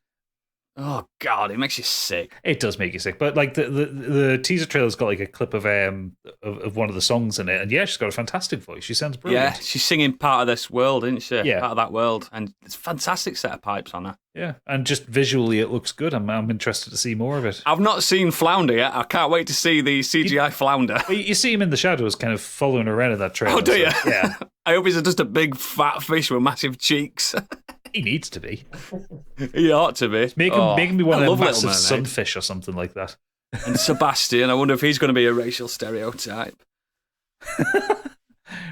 Oh God, it makes you sick. It does make you sick. But like the teaser trailer's got like a clip of one of the songs in it, and yeah, she's got a fantastic voice. She sounds brilliant. Yeah, she's singing part of this world, isn't she? Yeah, part of that world, and it's a fantastic set of pipes on her. Yeah, and just visually, it looks good. I'm interested to see more of it. I've not seen Flounder yet. I can't wait to see the CGI Flounder. You see him in the shadows, kind of following around in that trailer. Oh, do you? Yeah. I hope he's just a big fat fish with massive cheeks. He needs to be. He ought to be. Make him be one of them massive Mermaid. sunfish or something like that. And Sebastian, I wonder if he's going to be a racial stereotype.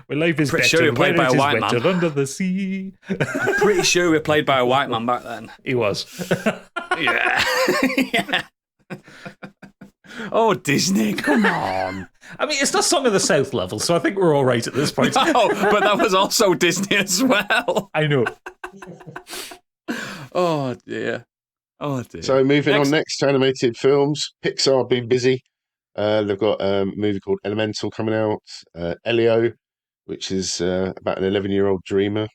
Well, life is pretty better sure he played by a white wetter man. under the sea. I'm pretty sure he was played by a white man back then. He was. Yeah. Yeah. Oh, Disney, come on. I mean, it's not Song of the South level, so I think we're all right at this point. No, but that was also Disney as well. I know. Oh, dear. Oh, dear. So moving on next to animated films, Pixar have been busy. They've got a movie called Elemental coming out. Elio, which is about an 11-year-old dreamer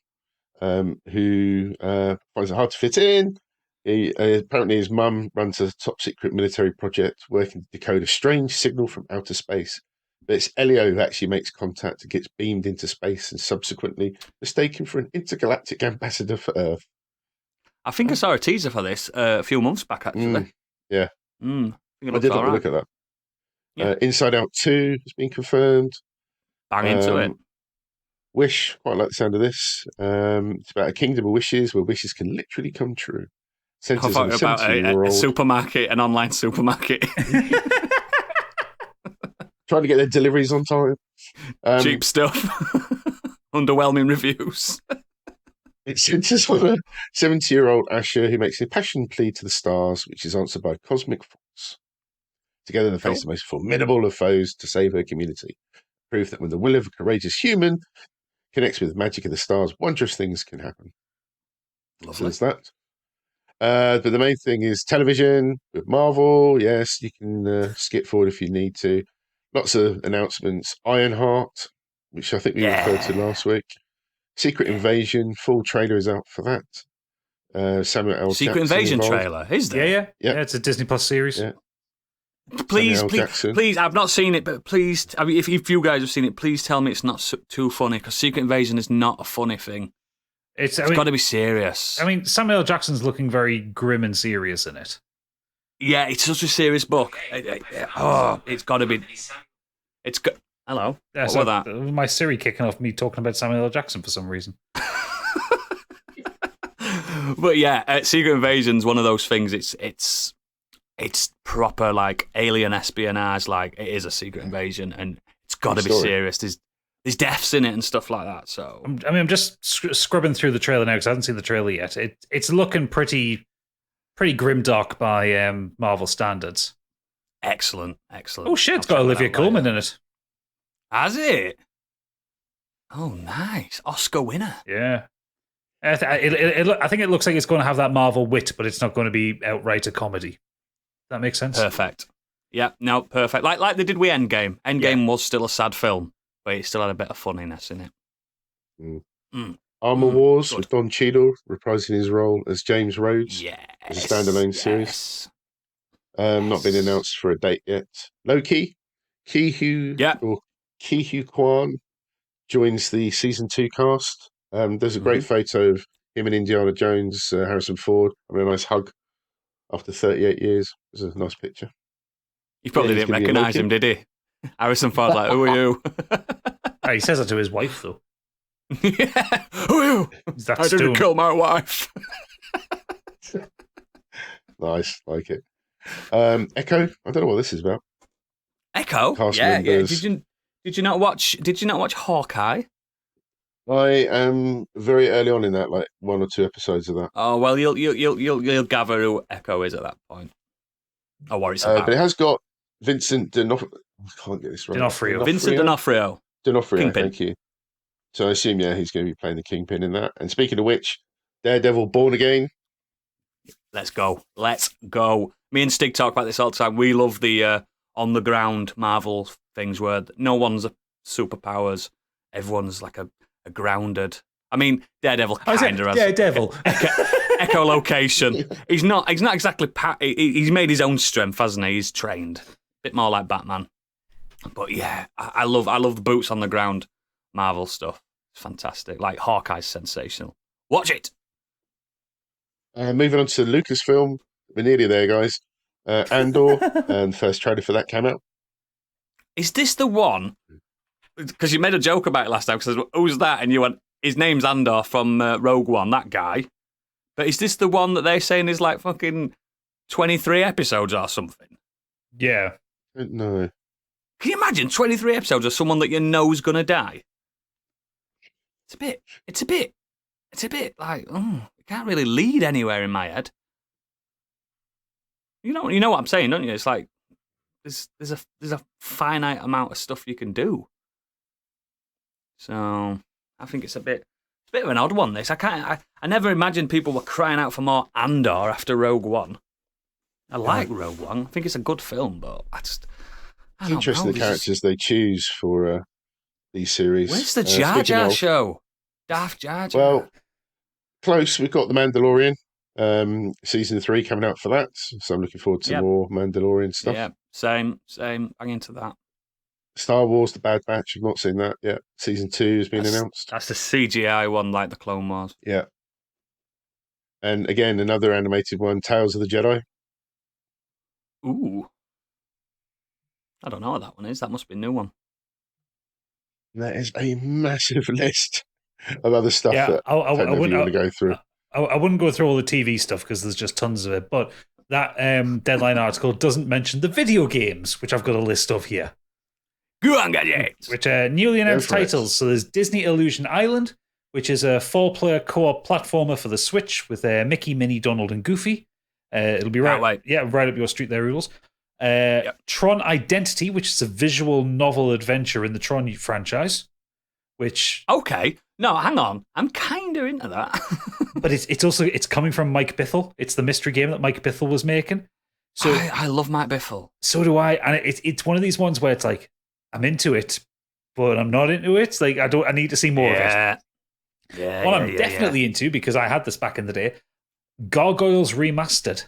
who finds it hard to fit in. Apparently his mum runs a top-secret military project working to decode a strange signal from outer space. But it's Elio who actually makes contact and gets beamed into space and subsequently mistaken for an intergalactic ambassador for Earth. I think I saw a teaser for this a few months back, actually. Yeah. I think it I looks did all have a right. look at that. Yeah. Inside Out 2 has been confirmed. Bang into it. Wish, quite like the sound of this. It's about a kingdom of wishes where wishes can literally come true. I Centers on thought a about a 17-year-old supermarket, an online supermarket. trying to get their deliveries on time. Cheap stuff. Underwhelming reviews. It centers on a 70-year-old Asher who makes an impassioned plea to the stars, which is answered by a cosmic force. Together, they face the most formidable of foes to save her community. Proof that when the will of a courageous human connects with the magic of the stars, wondrous things can happen. Lovely. So there's that. But the main thing is television with Marvel. Yes, you can skip forward if you need to. Lots of announcements. Ironheart, which I think we referred to last week. Secret Invasion, full trailer is out for that. Samuel L. Secret Jackson Invasion involved. trailer, is there? Yeah. It's a Disney Plus series. Yeah. Please, Samuel Jackson. please, I've not seen it, but please, I mean, if you guys have seen it, please tell me it's not too funny, because Secret Invasion is not a funny thing. It's got to be serious. I mean, Samuel L. Jackson's looking very grim and serious in it. Yeah, it's such a serious book. It's got to be. It's got. Hello. Yeah, what so was that? My Siri kicking off me talking about Samuel L. Jackson for some reason. But yeah, Secret Invasion's one of those things. It's proper like alien espionage. Like it is a secret invasion, and it's got to be serious. There's deaths in it and stuff like that. So I'm just scrubbing through the trailer now because I haven't seen the trailer yet. It's looking pretty grimdark by Marvel standards. Excellent. Oh shit! It's got Olivia Colman in it. Has it? Oh, nice. Oscar winner. Yeah. I think it looks like it's going to have that Marvel wit, but it's not going to be outright a comedy. That makes sense. Perfect. Yeah, no, perfect. Like they did with Endgame. Endgame was still a sad film, but it still had a bit of funniness in it. Armor Wars with Don Cheadle reprising his role as James Rhodes. Yes. As a standalone series. Not been announced for a date yet. Loki, Ki-Hu Kwan joins the season 2 cast. There's a great photo of him and Indiana Jones, Harrison Ford, having a nice hug after 38 years. It was a nice picture. You probably didn't recognise him, did he? Harrison Ford, like, who are you? He says that to his wife, though. Yeah, who are you? I didn't kill my wife. Nice, like it. Echo, I don't know what this is about. Echo? Cast Yeah. members. Did you not watch Hawkeye? I am very early on in that, like 1 or 2 episodes of that. Oh well, you'll gather who Echo is at that point. Or what it's about. But it has got Vincent D'Onofrio. I can't get this right. D'Onofrio. Vincent D'Onofrio. Kingpin. Thank you. So I assume, he's going to be playing the Kingpin in that. And speaking of which, Daredevil Born Again. Let's go. Me and Stig talk about this all the time. We love the on the ground Marvel things where no one's a superpowers. Everyone's like a grounded. I mean, Daredevil kind of has Daredevil. echolocation. He's not exactly. He's made his own strength, hasn't he? He's trained. A bit more like Batman. But yeah, I love the boots on the ground Marvel stuff. It's fantastic. Like Hawkeye's sensational. Watch it. Moving on to Lucasfilm. We're nearly there, guys. Andor, and the first trailer for that came out. Is this the one? Because you made a joke about it last time. Because who's that? And you went, his name's Andor from Rogue One. That guy. But is this the one that they're saying is like fucking 23 episodes or something? Yeah. No. Can you imagine 23 episodes of someone that you know is gonna die? It's a bit like, it can't really lead anywhere in my head. You know what I'm saying, don't you? It's like there's a finite amount of stuff you can do. So I think it's a bit of an odd one. This I never imagined people were crying out for more Andor after Rogue One. I like Rogue One. I think it's a good film, but it's interesting the characters they choose for these series. Where's the Jar Jar show? Daft Jar Jar. Well, close. We've got the Mandalorian. Season 3 coming out for that, so I'm looking forward to more Mandalorian stuff. Yeah, same. I'm into that. Star Wars: The Bad Batch. I've not seen that yet. Season 2 has been announced. That's the CGI one, like the Clone Wars. Yeah. And again, another animated one, Tales of the Jedi. Ooh. I don't know what that one is. That must be a new one. That is a massive list of other stuff Yeah, that I don't know if you want to go through. I wouldn't go through all the TV stuff because there's just tons of it. But that Deadline article doesn't mention the video games, which I've got a list of here. Go on, gadgets! Which are newly announced Go for it. titles. So there's Disney Illusion Island, which is a 4-player co-op platformer for the Switch with Mickey, Minnie, Donald, and Goofy. It'll be right up your street there, Oodles. Tron Identity, which is a visual novel adventure in the Tron franchise. Which Okay. No, hang on. I'm kind of into that. but it's coming from Mike Bithell. It's the mystery game that Mike Bithell was making. So I love Mike Biffle. so do I, and it's one of these ones where it's like I'm into it, but I'm not into it. Like I need to see more of it. Yeah. What I'm definitely into, because I had this back in the day, Gargoyles Remastered.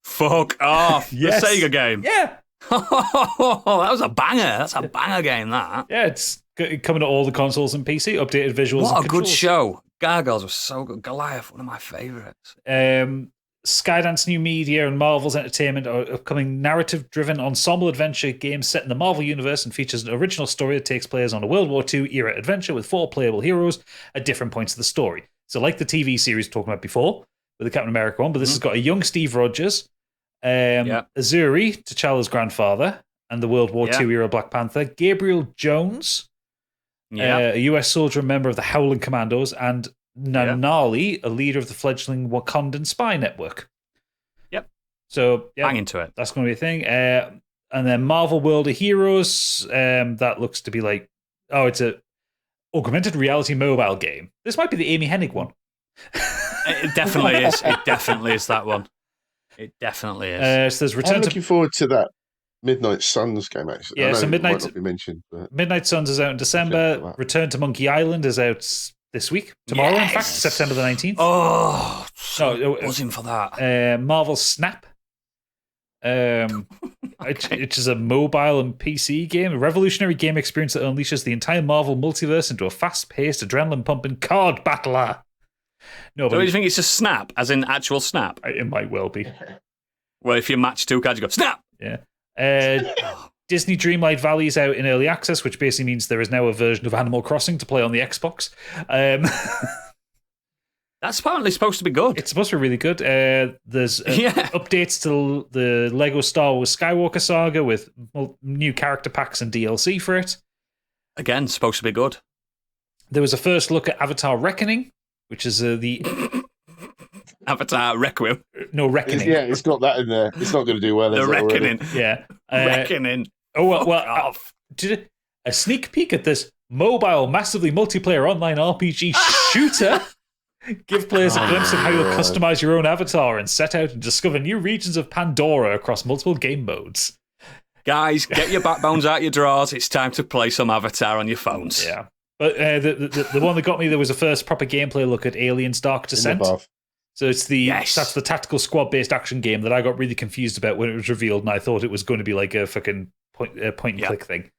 Fuck off. Yes. The Sega game. Yeah. That was a banger. That's a banger game, that. Yeah, it's coming to all the consoles and PC, updated visuals What and a good controls. show. Gargoyles was so good. Goliath, one of my favourites. Skydance New Media and Marvel's Entertainment are upcoming narrative-driven ensemble adventure game set in the Marvel Universe and features an original story that takes place on a World War II era adventure with 4 playable heroes at different points of the story. So like the TV series we were talking about before, with the Captain America one, but this has got a young Steve Rogers, Azuri, T'Challa's grandfather, and the World War II era Black Panther, Gabriel Jones, a US soldier and member of the Howling Commandos, and Nanali, a leader of the fledgling Wakandan spy network. Yep. So, Bang into it. that's going to be a thing. And then Marvel World of Heroes, that looks to be like, it's a augmented reality mobile game. This might be the Amy Hennig one. It definitely is. It definitely is that one. It definitely is. So there's I'm Return looking forward to that Midnight Suns game, actually. Yeah, I know so it Midnight- might not be mentioned, but Midnight Suns is out in Check December. that. Return to Monkey Island is out this week. Tomorrow, in fact, Yes. September the 19th. Oh, No, buzzing for that. Marvel Snap, which is a mobile and PC game, a revolutionary game experience that unleashes the entire Marvel multiverse into a fast-paced, adrenaline-pumping card battler. No, So but do you think it's a snap, as in actual snap? it might well be. Well, if you match 2 cards, you go, snap! Yeah. Disney Dreamlight Valley is out in early access, which basically means there is now a version of Animal Crossing to play on the Xbox. That's apparently supposed to be good. It's supposed to be really good. There's updates to the Lego Star Wars Skywalker saga with new character packs and DLC for it. Again, supposed to be good. There was a first look at Avatar Reckoning, which is the Avatar Requiem. no Reckoning. yeah, it's got that in there. It's not going to do well. The is it, already? Reckoning. Yeah. Reckoning. Oh well. Fuck off. Did a sneak peek at this mobile, massively multiplayer online RPG shooter. Give players a glimpse of how you'll customize your own avatar and set out and discover new regions of Pandora across multiple game modes. Guys, get your backbones out your drawers. It's time to play some Avatar on your phones. Yeah. But the one that got me, there was a first proper gameplay look at Aliens Dark In the Descent. bath. So that's the tactical squad-based action game that I got really confused about when it was revealed, and I thought it was going to be like a fucking point-and-click thing.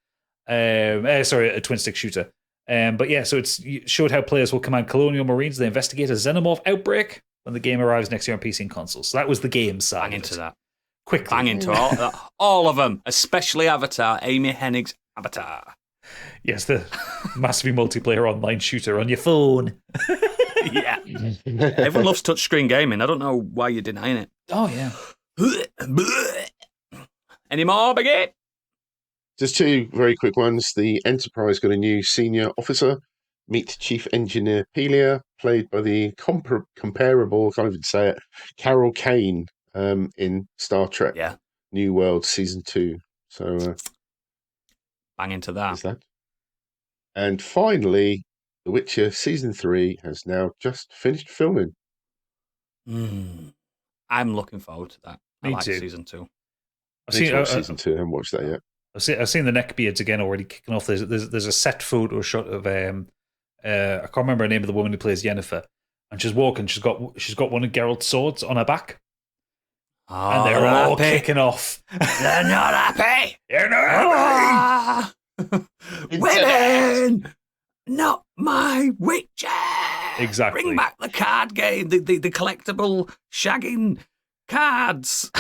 Sorry, a twin-stick shooter. But yeah, so it showed how players will command colonial marines. They investigate a xenomorph outbreak when the game arrives next year on PC and consoles. So that was the game side. Bang into that. Quickly. Bang into all of them, especially Avatar, Amy Hennig's Avatar. Yes, the massively multiplayer online shooter on your phone. Yeah. Everyone loves touchscreen gaming. I don't know why you're denying it. Oh, yeah. Any more, Biggie? Just 2 very quick ones. The Enterprise got a new senior officer. Meet Chief Engineer Pelia, played by the comparable, I can't even say it, Carol Kane in Star Trek New World Season 2. So, bang into there's that. that. And finally, The Witcher Season 3 has now just finished filming. I'm looking forward to that. I Me like too. Season 2. I've seen, Season 2, I haven't watched that yet. I've seen the neckbeards again already kicking off. There's a set photo shot of I can't remember the name of the woman who plays Yennefer, and she's walking. She's got one of Geralt's swords on her back, and they're all kicking off. They're not happy. You're not happy. Women, not my witches. exactly. Bring back the card game, the collectible shagging cards.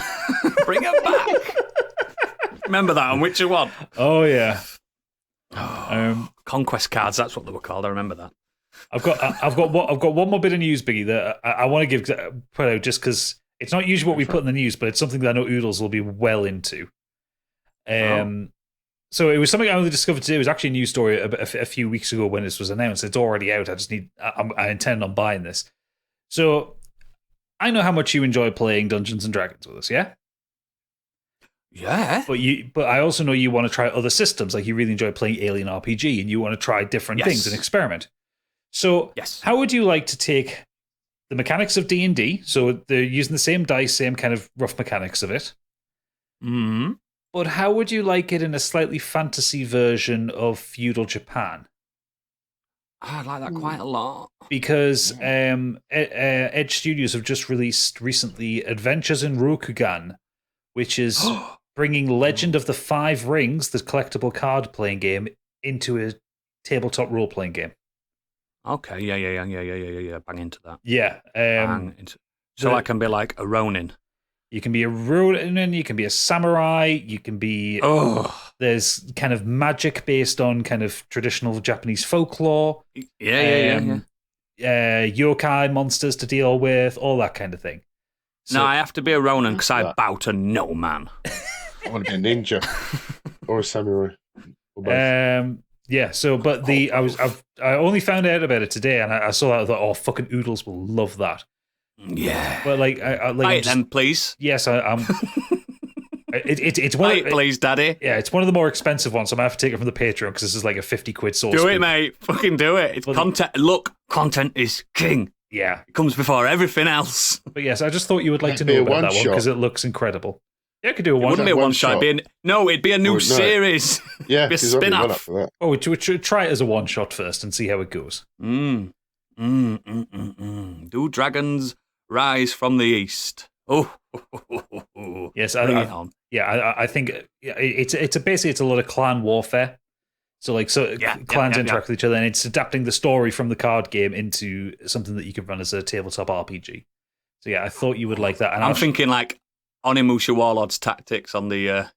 Bring them back. Remember that on Witcher 1? Oh, yeah. Conquest cards, that's what they were called. I remember that. I've got one more bit of news, Biggie, that I want to put out just because it's not usually what we put in the news, but it's something that I know Oodles will be well into. So it was something I only discovered today. It was actually a news story a few weeks ago when this was announced. It's already out. I intend on buying this. So I know how much you enjoy playing Dungeons and Dragons with us, yeah? Yeah. But I also know you want to try other systems. Like you really enjoy playing Alien RPG and you want to try different things and experiment. So how would you like to take the mechanics of D&D? So they're using the same dice, same kind of rough mechanics of it. Mm-hmm. But how would you like it in a slightly fantasy version of feudal Japan? I like that quite a lot. Because Edge Studios have just released recently Adventures in Rokugan, which is bringing Legend of the Five Rings, the collectible card playing game, into a tabletop role playing game. Okay, yeah. Bang into that. Yeah. So I can be like a Ronin. You can be a Ronin, you can be a samurai, you can be... There's kind of magic based on kind of traditional Japanese folklore. Yeah. Yokai monsters to deal with, all that kind of thing. So, no, I have to be a Ronin because I bow to no man. I want to be a ninja or a samurai. Or both. Yeah, so, but I only found out about it today and I saw that, I thought, oh, fucking Oodles will love that. Yeah, but like, buy it then, please. Yes, I'm. It's one. Buy it, please, Daddy. Yeah, it's one of the more expensive ones. So I'm gonna have to take it from the Patreon because this is like a 50 quid source. Do it, mate. Fucking do it. It's content. Look, content is king. Yeah, it comes before everything else. But yes, I just thought you would like to know about that one because it looks incredible. Yeah, I could do a one. It wouldn't be a one shot. It'd be a new series. Yeah, it'd be a spin-off. Oh, we should try it as a one shot first and see how it goes. Do dragons rise from the east? Oh, yes. Bring it on. Yeah, I think it's a lot of clan warfare. So clans interact with each other, and it's adapting the story from the card game into something that you can run as a tabletop RPG. So yeah, I thought you would like that. And I'm thinking like Onimusha Warlord's Tactics on the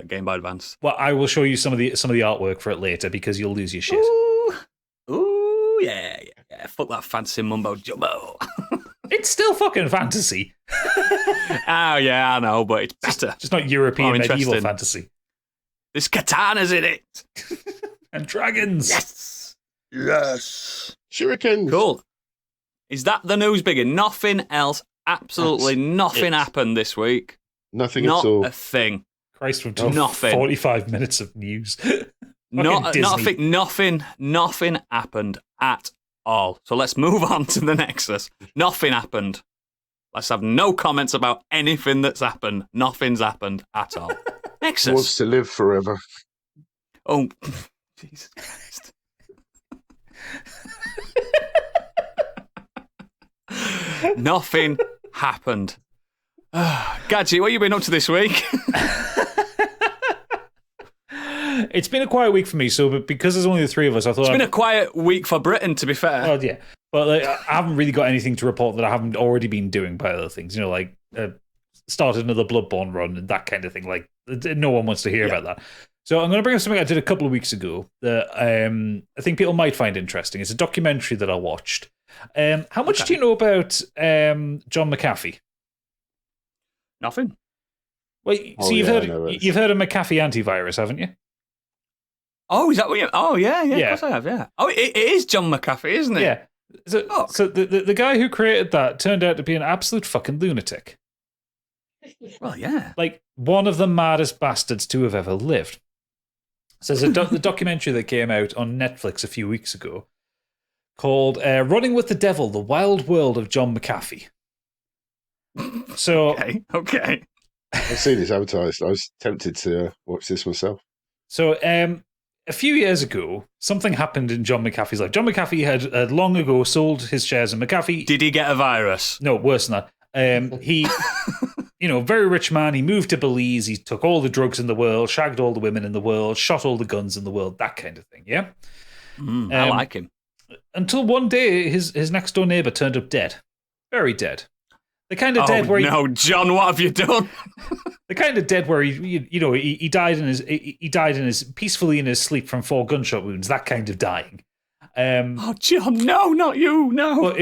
Game Boy Advance. Well, I will show you some of the artwork for it later because you'll lose your shit. Ooh, yeah. Fuck that fantasy mumbo jumbo. It's still fucking fantasy. Oh yeah, I know, but it's better. Just not European medieval fantasy. There's katanas in it. And dragons. Yes. Shurikens. Cool. Is that the news, Biggie? Nothing else. Absolutely nothing happened this week. Nothing at all. Not a thing. Christ, from 45 minutes of news. Nothing happened at all. So let's move on to the Nexus. Nothing happened. Let's have no comments about anything that's happened. Nothing's happened at all. Nexus wants to live forever. Oh, Jesus Christ. Nothing happened. Gadget, what have you been up to this week? It's been a quiet week for me, but because there's only the three of us, I thought... It's been a quiet week for Britain, to be fair. Well, yeah. But I haven't really got anything to report that I haven't already been doing by other things. Started another Bloodborne run and that kind of thing. Like, no one wants to hear about that. So I'm going to bring up something I did a couple of weeks ago that I think people might find interesting. It's a documentary that I watched. How much do you know about John McAfee? Nothing. Well, you've heard of McAfee antivirus, haven't you? Oh, is that what you... Oh, yeah, of course I have, yeah. Oh, it is John McAfee, isn't it? Yeah. So the guy who created that turned out to be an absolute fucking lunatic. Well, yeah. Like, one of the maddest bastards to have ever lived. So there's the documentary that came out on Netflix a few weeks ago called Running with the Devil, The Wild World of John McAfee. So... Okay. I've seen this advertised. I was tempted to watch this myself. So, a few years ago, something happened in John McAfee's life. John McAfee had long ago sold his shares in McAfee. Did he get a virus? No, worse than that. He, very rich man. He moved to Belize. He took all the drugs in the world, shagged all the women in the world, shot all the guns in the world, that kind of thing. Yeah, I like him. Until one day, his next door neighbor turned up dead, very dead. The kind of dead where no, John, what have you done? The kind of dead where he died in his peacefully in his sleep from 4 gunshot wounds. That kind of dying. John, no, not you, no. Well,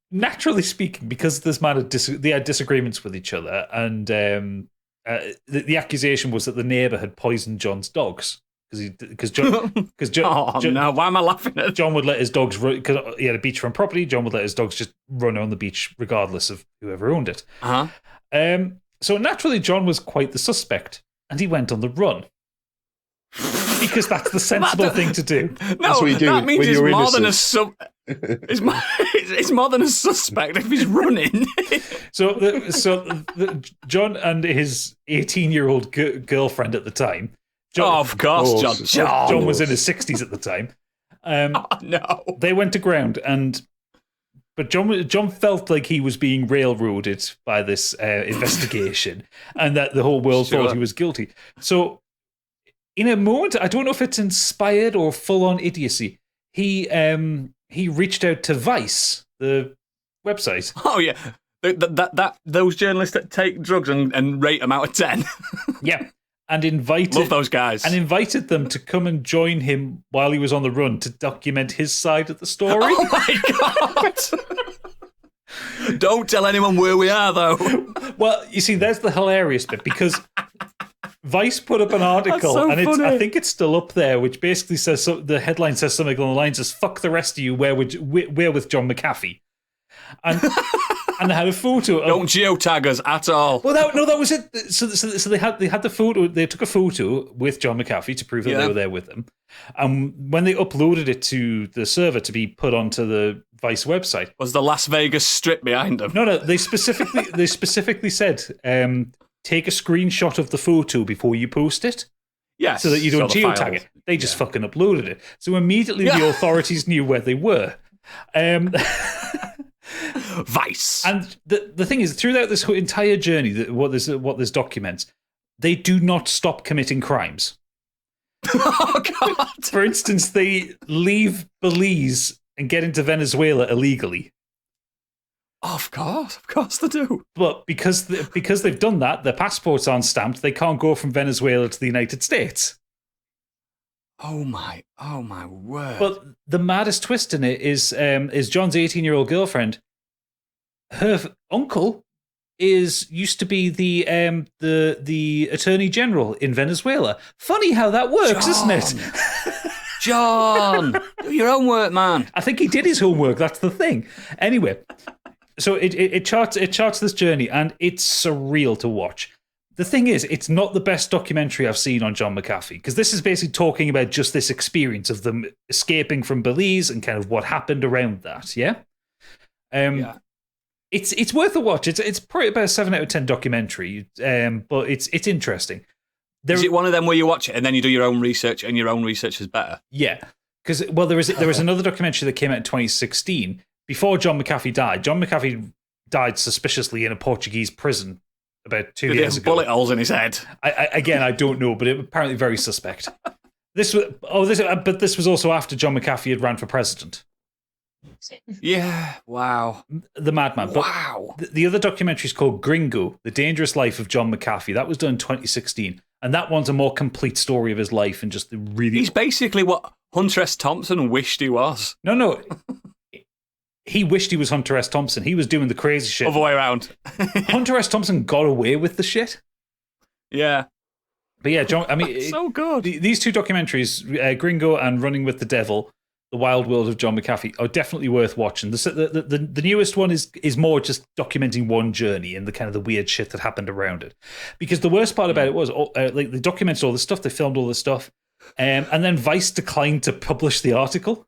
naturally speaking, because this man they had disagreements with each other, and the accusation was that the neighbor had poisoned John's dogs because John. No, why am I laughing at? John would let his dogs run because he had a beachfront property. John would let his dogs just run on the beach regardless of whoever owned it. So naturally, John was quite the suspect, and he went on the run. Because that's the sensible thing to do. No, that means he's more than it's more than a suspect if he's running. So John and his 18-year-old girlfriend at the time. John, of course, John. John was in his 60s at the time. No, they went to ground, but John felt like he was being railroaded by this investigation, and that the whole world thought he was guilty. So, in a moment, I don't know if it's inspired or full-on idiocy, he reached out to Vice, the website. Oh yeah, those journalists that take drugs and rate them out of 10. Yeah. And love those guys. And invited them to come and join him while he was on the run to document his side of the story. Oh my God! Don't tell anyone where we are, though. Well, you see, there's the hilarious bit, because Vice put up an article, and I think it's still up there, which basically says, the headline says something along the lines of, "Fuck the rest of you, we're with John McAfee." And they had a photo. Don't geotag us at all. Well, that was it. So they had the photo. They took a photo with John McAfee to prove that they were there with him. And when they uploaded it to the server to be put onto the Vice website, was the Las Vegas Strip behind them? No. They specifically said, take a screenshot of the photo before you post it. Yes, so that you don't geotag it. They just fucking uploaded it. So immediately the authorities knew where they were. Vice. And the thing is, throughout this entire journey, what this documents, they do not stop committing crimes. Oh God! For instance, they leave Belize and get into Venezuela illegally. Of course they do. But because they've done that, their passports aren't stamped. They can't go from Venezuela to the United States. Oh my word! But the maddest twist in it is John's 18-year-old girlfriend. Her uncle used to be the Attorney General in Venezuela. Funny how that works, isn't it? John, do your homework, man. I think he did his homework. That's the thing. Anyway, so it charts this journey, and it's surreal to watch. The thing is, it's not the best documentary I've seen on John McAfee, because this is basically talking about just this experience of them escaping from Belize and kind of what happened around that. Yeah. It's worth a watch. It's probably about a 7 out of 10 documentary, but it's interesting. Is it one of them where you watch it and then you do your own research, and your own research is better? Yeah, because there was another documentary that came out in 2016 before John McAfee died. John McAfee died suspiciously in a Portuguese prison about 2 years ago. Bullet holes in his head. I don't know, but it apparently very suspect. This was also after John McAfee had ran for president. Yeah, wow. The madman. Wow. But the other documentary is called Gringo, The Dangerous Life of John McAfee. That was done in 2016. And that one's a more complete story of his life and just really... He's basically what Hunter S. Thompson wished he was. No. He wished he was Hunter S. Thompson. He was doing the crazy shit. Other way around. Hunter S. Thompson got away with the shit. Yeah. But yeah, John, I mean... It's so good. These two documentaries, Gringo and Running with the Devil, The Wild World of John McAfee, are definitely worth watching. The newest one is more just documenting one journey and the kind of the weird shit that happened around it. Because the worst part about it was, they documented all this stuff, they filmed all this stuff, and then Vice declined to publish the article.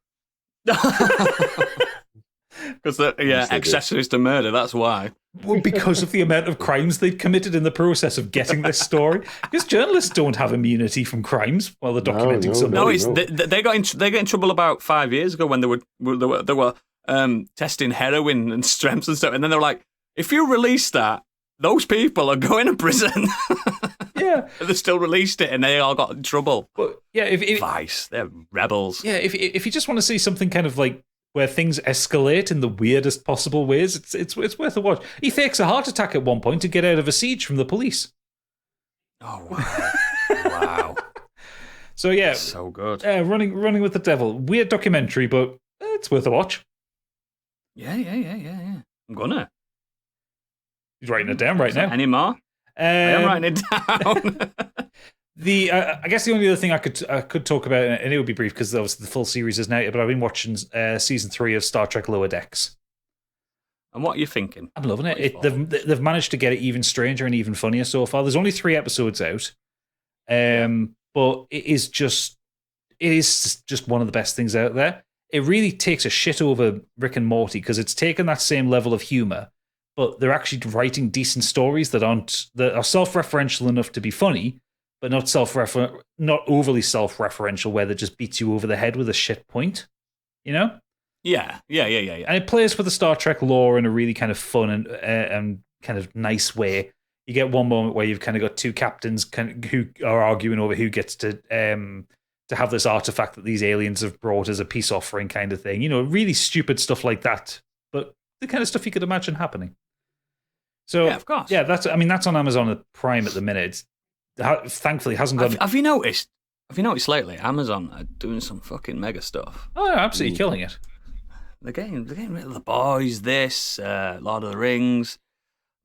Because accessories to murder, that's why. Well, because of the amount of crimes they'd committed in the process of getting this story. Because journalists don't have immunity from crimes while they're documenting something. No, they got in trouble about 5 years ago when they were testing heroin and strengths and stuff, and then they were like, if you release that, those people are going to prison. Yeah, they still released it, and they all got in trouble. But yeah, Vice, they're rebels. Yeah, if you just want to see something kind of like where things escalate in the weirdest possible ways. It's worth a watch. He fakes a heart attack at one point to get out of a siege from the police. Oh, wow. Wow. So yeah, So good. running with the devil. Weird documentary, but it's worth a watch. Yeah. I'm gonna. He's writing it down right now. Any more? I am writing it down. I guess the only other thing I could talk about, and it would be brief because obviously the full series is now, but I've been watching season 3 of Star Trek Lower Decks. And what are you thinking? I'm loving it. They've managed to get it even stranger and even funnier so far. There's only 3 episodes out, but it is just one of the best things out there. It really takes a shit over Rick and Morty because it's taken that same level of humor, but they're actually writing decent stories that are self-referential enough to be funny, but not overly self-referential where they just beats you over the head with a shit point, you know? Yeah. And it plays for the Star Trek lore in a really kind of fun and kind of nice way. You get one moment where you've kind of got 2 captains who are arguing over who gets to have this artifact that these aliens have brought as a peace offering kind of thing. You know, really stupid stuff like that, but the kind of stuff you could imagine happening. So, yeah, of course. Yeah, that's on Amazon Prime at the minute. Thankfully, it hasn't gone. Have you noticed? Lately, Amazon are doing some fucking mega stuff. Oh, absolutely killing it. They're getting rid of The Boys, Lord of the Rings,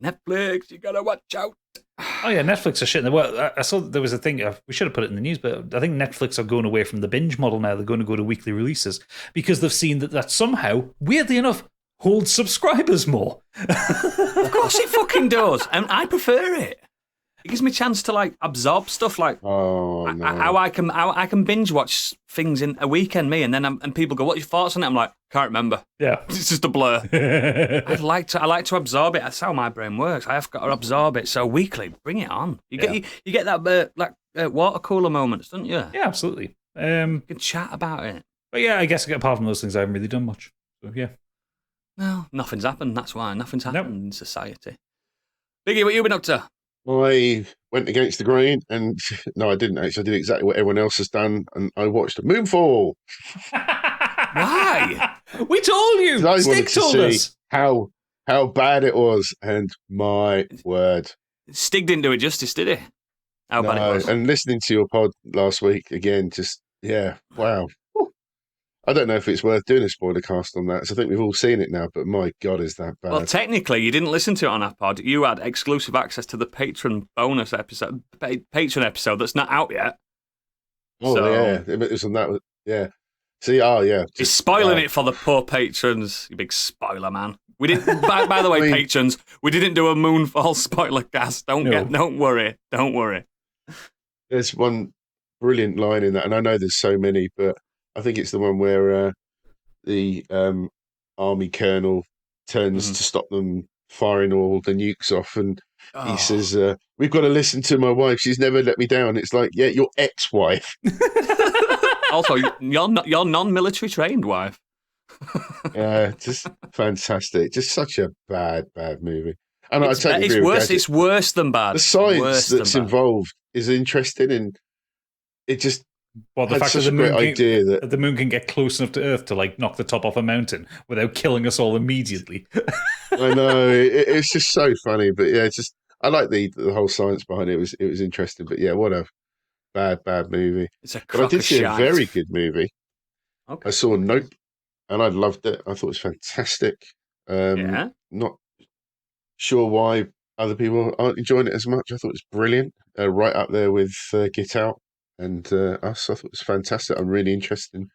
Netflix. You gotta watch out. Oh yeah, Netflix are shit. Well, I saw there was a thing. We should have put it in the news, but I think Netflix are going away from the binge model now. They're going to go to weekly releases because they've seen that somehow, weirdly enough, holds subscribers more. Of course, it fucking does, and I prefer it. It gives me a chance to like absorb stuff, like how I can binge watch things in a weekend. And people go, "What's your thoughts on it?" I'm like, "Can't remember." Yeah, it's just a blur. I like to absorb it. That's how my brain works. I have got to absorb it. So weekly, bring it on. You get that water cooler moments, don't you? Yeah, absolutely. You can chat about it. But yeah, I guess apart from those things, I haven't really done much. So yeah, no, nothing's happened. That's why nothing's happened in society. Biggie, what you been up to? I went against the grain, and no, I didn't actually. I did exactly what everyone else has done, and I watched Moonfall. Why? We told you. Stig told us how bad it was, and my word, Stig didn't do it justice, did he? How bad it was. And listening to your pod last week again, wow. I don't know if it's worth doing a spoiler cast on that. So I think we've all seen it now, but my God, is that bad? Well, technically, you didn't listen to it on our pod. You had exclusive access to the patron bonus episode, patron episode that's not out yet. Oh, yeah. It was on that. Yeah. See, yeah. He's spoiling it for the poor patrons. You big spoiler, man. We didn't. by the way, patrons, we didn't do a Moonfall spoiler cast. Don't worry. There's one brilliant line in that, and I know there's so many, but I think it's the one where the army colonel turns to stop them firing all the nukes off, and he says, "We've got to listen to my wife. She's never let me down." It's like, yeah, your ex-wife. Also, your non-military trained wife. Yeah, just fantastic. Just such a bad movie. And it's worse than bad. The science that's involved is interesting, and it just. Well, the fact that the moon can get close enough to Earth to like knock the top off a mountain without killing us all immediately. I know it's just so funny, but yeah, I like the whole science behind it. It was interesting, but yeah, what a bad movie. But I did see a very good movie. Okay. I saw Nope, and I loved it. I thought it was fantastic. Not sure why other people aren't enjoying it as much. I thought it was brilliant. Right up there with Get Out. And Us, I thought it was fantastic. I'm really interested in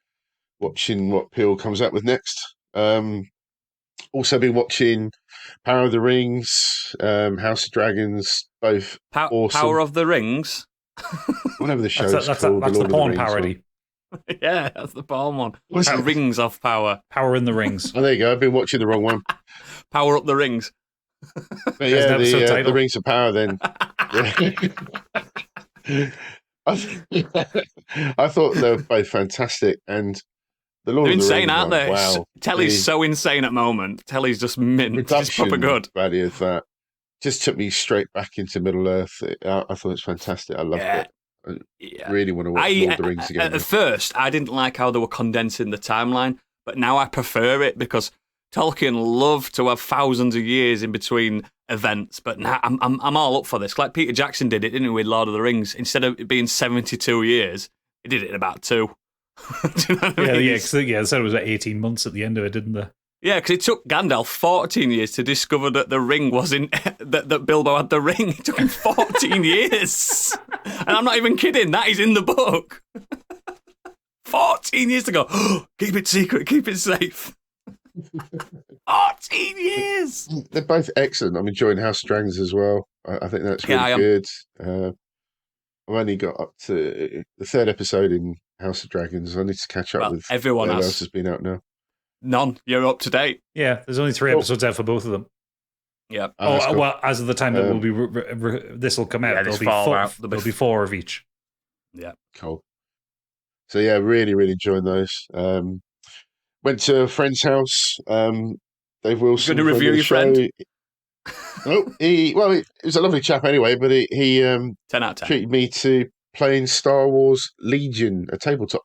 watching what Peele comes up with next. Also been watching Power of the Rings, House of Dragons, both awesome. Power of the Rings? Whatever the show's that's called. That's the porn parody. Yeah, that's the porn one. Rings of Power. Power in the Rings. Oh, there you go. I've been watching the wrong one. Power Up the Rings. But yeah, the Rings of Power then. I thought they were both fantastic, and the Lord They're of the insane, Rings, aren't they? Wow, Telly's so insane at the moment. Telly's just mint. It's proper good. Value of that just took me straight back into Middle Earth. I thought it was fantastic. I loved it. I really want to watch Lord of the Rings again. At first, I didn't like how they were condensing the timeline, but now I prefer it because Tolkien loved to have thousands of years in between events. But now I'm all up for this. Like Peter Jackson did it, didn't he, with Lord of the Rings? Instead of it being 72 years, he did it in about 2. Do you know what I mean? They said it was about 18 months at the end of it, didn't they? Yeah, because it took Gandalf 14 years to discover that the ring was in that Bilbo had the ring. It took him 14 years, and I'm not even kidding. That is in the book. 14 years to go. Keep it secret. Keep it safe. 14 years. They're both excellent. I'm enjoying House of Dragons as well. I think that's really good. I've only got up to the 3rd episode in House of Dragons. I need to catch up with everyone else has been out now. None. You're up to date. Yeah, there's only 3 episodes out for both of them. Yeah. Cool. Well, as of the time that will be this will come out, there'll be 4 of each. Yeah. Cool. So yeah, really, really enjoying those. Went to a friend's house. Dave Wilson. Going to review your friend? He was a lovely chap anyway, but he 10 out of 10. treated me to playing Star Wars Legion, a tabletop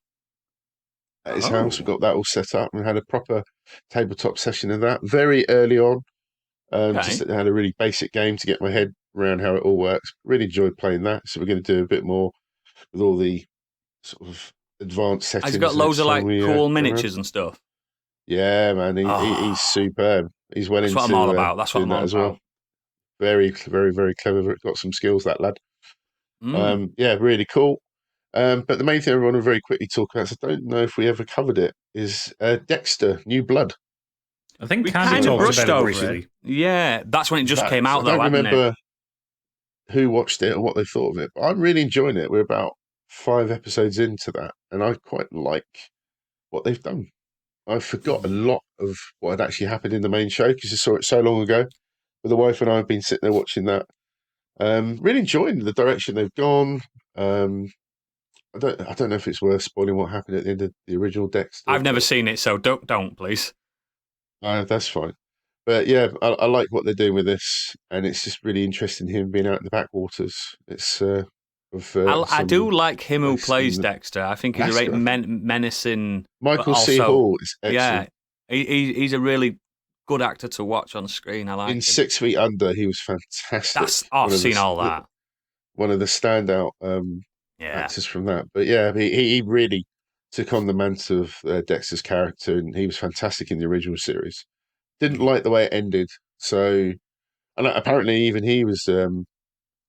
at his house. We got that all set up and had a proper tabletop session of that very early on. Just had a really basic game to get my head around how it all works. Really enjoyed playing that. So we're going to do a bit more with all the sort of advanced settings. He's got loads of cool miniatures and stuff. Yeah, man, he's superb. He's well into. That's what I'm all about. That's what I'm all about. Well. Very, very, very clever. Got some skills, that lad. Yeah, really cool. But the main thing I want to very quickly talk about, I don't know if we ever covered it, is Dexter: New Blood. I think we kind of talked about it briefly. Yeah, that's when it just came out, I don't remember who watched it or what they thought of it, but I'm really enjoying it. We're about 5 episodes into that, and I quite like what they've done. I forgot a lot of what had actually happened in the main show because I saw it so long ago. But the wife and I have been sitting there watching that. Really enjoying the direction they've gone. I don't know if it's worth spoiling what happened at the end of the original Dexter. I've never seen it, so don't please. That's fine. But yeah, I like what they're doing with this, and it's just really interesting him being out in the backwaters. It's I do like him who plays Dexter. I think he's a great menacing. Michael C. Hall is excellent. Yeah, he's a really good actor to watch on screen. I like him. 6 Feet Under, he was fantastic. I've seen all that. One of the standout actors from that. But yeah, he really took on the mantle of Dexter's character, and he was fantastic in the original series. Didn't like the way it ended, so and apparently even he was a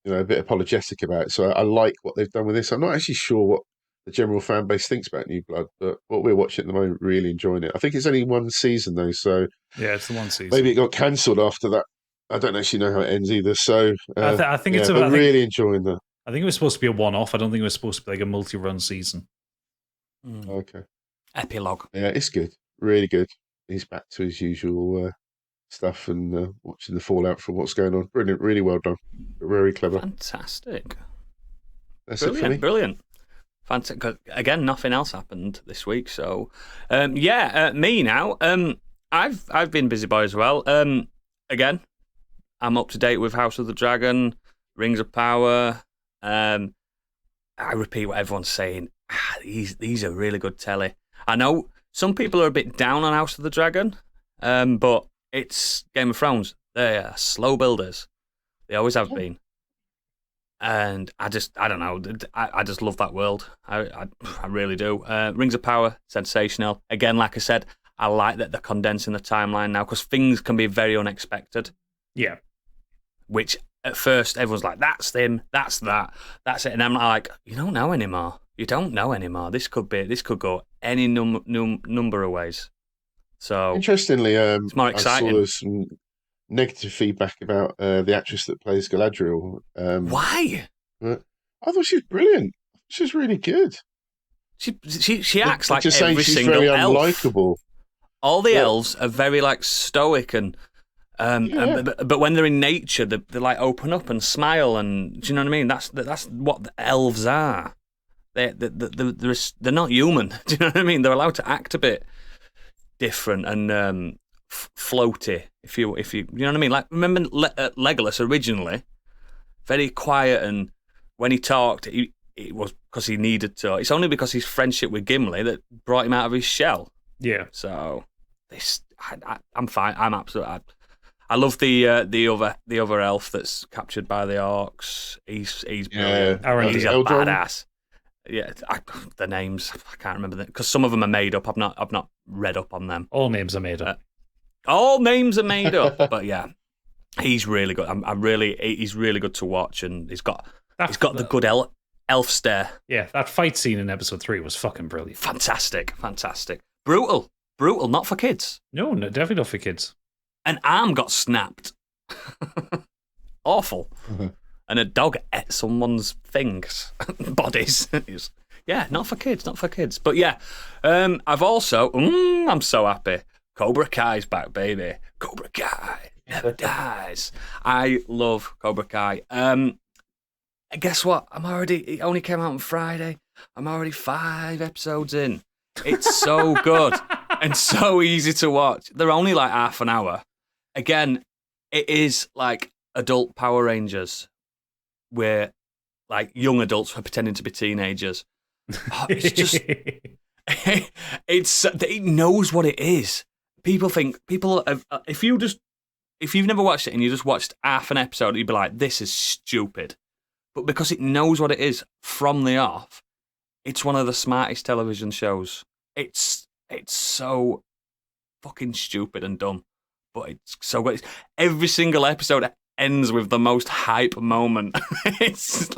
bit apologetic about it. So I like what they've done with this. I'm not actually sure what the general fan base thinks about New Blood, but what we're watching at the moment, really enjoying it. I think it's only 1 season though, so yeah, it's the 1 season. Maybe it got cancelled after that. I don't actually know how it ends either. So I think it's really enjoying that. I think it was supposed to be a one-off. I don't think it was supposed to be like a multi-run season. Okay. Epilogue. Yeah, it's good. Really good. He's back to his usual stuff and watching the fallout from what's going on. Brilliant. Really well done. Very clever. Fantastic. That's it for me. Brilliant. Fantastic. Again, nothing else happened this week. So, me now. I've been busy boy as well. Again, I'm up to date with House of the Dragon, Rings of Power. I repeat what everyone's saying. These are really good telly. I know some people are a bit down on House of the Dragon, but it's Game of Thrones. They are slow builders. They always have been. And I don't know. I just love that world. I really do. Rings of Power, sensational. Again, like I said, I like that they're condensing the timeline now because things can be very unexpected. Yeah. Which at first everyone's like, that's them, that's that, that's it. And I'm like, you don't know anymore. You don't know anymore. This could go any number of ways. So interestingly, it's more exciting. I saw there was some negative feedback about the actress that plays Galadriel. Why? I thought she was brilliant. She was really good. She acts like just every she's single very elf. unlikable. All the elves are very like stoic and but when they're in nature, they like open up and smile, and do you know what I mean? That's what the elves are. They're not human. Do you know what I mean? They're allowed to act a bit different and floaty. If you know what I mean? Like remember Legolas originally, very quiet, and when he talked, it was because he needed to. It's only because his friendship with Gimli that brought him out of his shell. Yeah. So I'm fine. I'm absolutely. I love the other elf that's captured by the orcs. He's brilliant. Aaron, He's a Eldron. badass. Yeah, the names I can't remember them because some of them are made up. I've not read up on them. All names are made up. All names are made up, but yeah, he's really good. He's really good to watch, and he's got the good elf stare. Yeah, that fight scene in episode 3 was fucking brilliant. Fantastic. Brutal, not for kids. No, definitely not for kids. An arm got snapped. Awful. Mm-hmm. And a dog ate someone's things, bodies. Yeah, not for kids. But yeah, I've also, I'm so happy. Cobra Kai's back, baby. Cobra Kai never dies. I love Cobra Kai. Guess what? It only came out on Friday. I'm already 5 episodes in. It's so good and so easy to watch. They're only like half an hour. Again, it is like adult Power Rangers where like young adults are pretending to be teenagers. Oh, it's just, it knows what it is. If you've never watched it and you just watched half an episode, you'd be like, this is stupid. But because it knows what it is from the off, it's one of the smartest television shows. It's so fucking stupid and dumb, but it's so good. Every single episode ends with the most hype moment. It's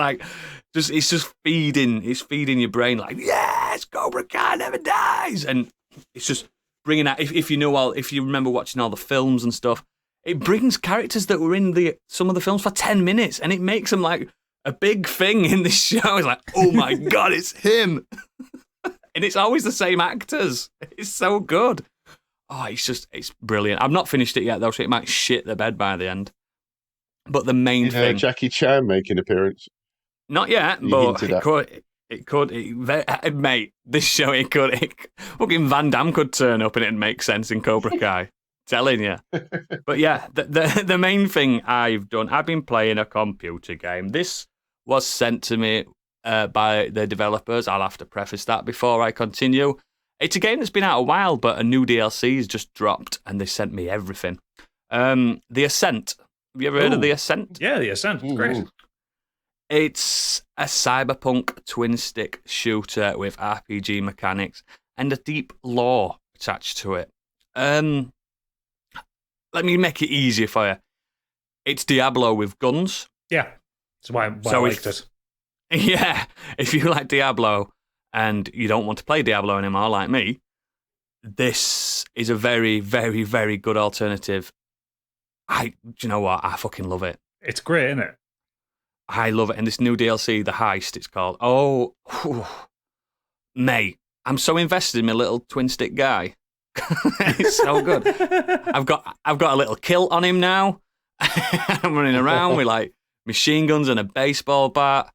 just feeding your brain like, yes, Cobra Kai never dies, and it's just bringing out. If you remember watching all the films and stuff, it brings characters that were in some of the films for 10 minutes, and it makes them like a big thing in the show. It's like, oh my god, it's him. And it's always the same actors. It's so good. Oh, it's brilliant. I've not finished it yet, though, so it might shit the bed by the end. But the main thing... Jackie Chan make an appearance? Not yet, but it could. Mate, this show, fucking Van Damme could turn up and it'd make sense in Cobra Kai. Telling you. But yeah, the main thing I've been playing a computer game. This was sent to me by the developers. I'll have to preface that before I continue. It's a game that's been out a while, but a new DLC has just dropped, and they sent me everything. The Ascent. Have you ever heard of The Ascent? Yeah, The Ascent. Great. It's a cyberpunk twin-stick shooter with RPG mechanics and a deep lore attached to it. Let me make it easier for you. It's Diablo with guns. Yeah, that's why I liked it. Yeah, if you like Diablo and you don't want to play Diablo anymore like me, this is a very, very, very good alternative. Do you know what? I fucking love it. It's great, isn't it? I love it. And this new DLC, The Heist, it's called. Oh, mate, I'm so invested in my little twin stick guy. It's so good. I've got a little kilt on him now. I'm running around with like machine guns and a baseball bat.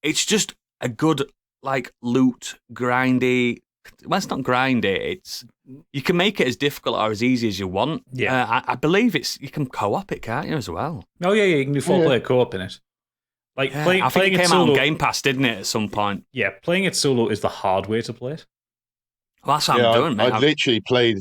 It's just a good like loot grindy. Well, it's not grindy. You can make it as difficult or as easy as you want. Yeah, I believe you can co-op it, can't you, as well? Oh yeah, you can do 4-player co-op in it. Like I think it came out on Game Pass, didn't it, at some point? Yeah, playing it solo is the hard way to play it. Well, that's what I'm doing, mate. I literally played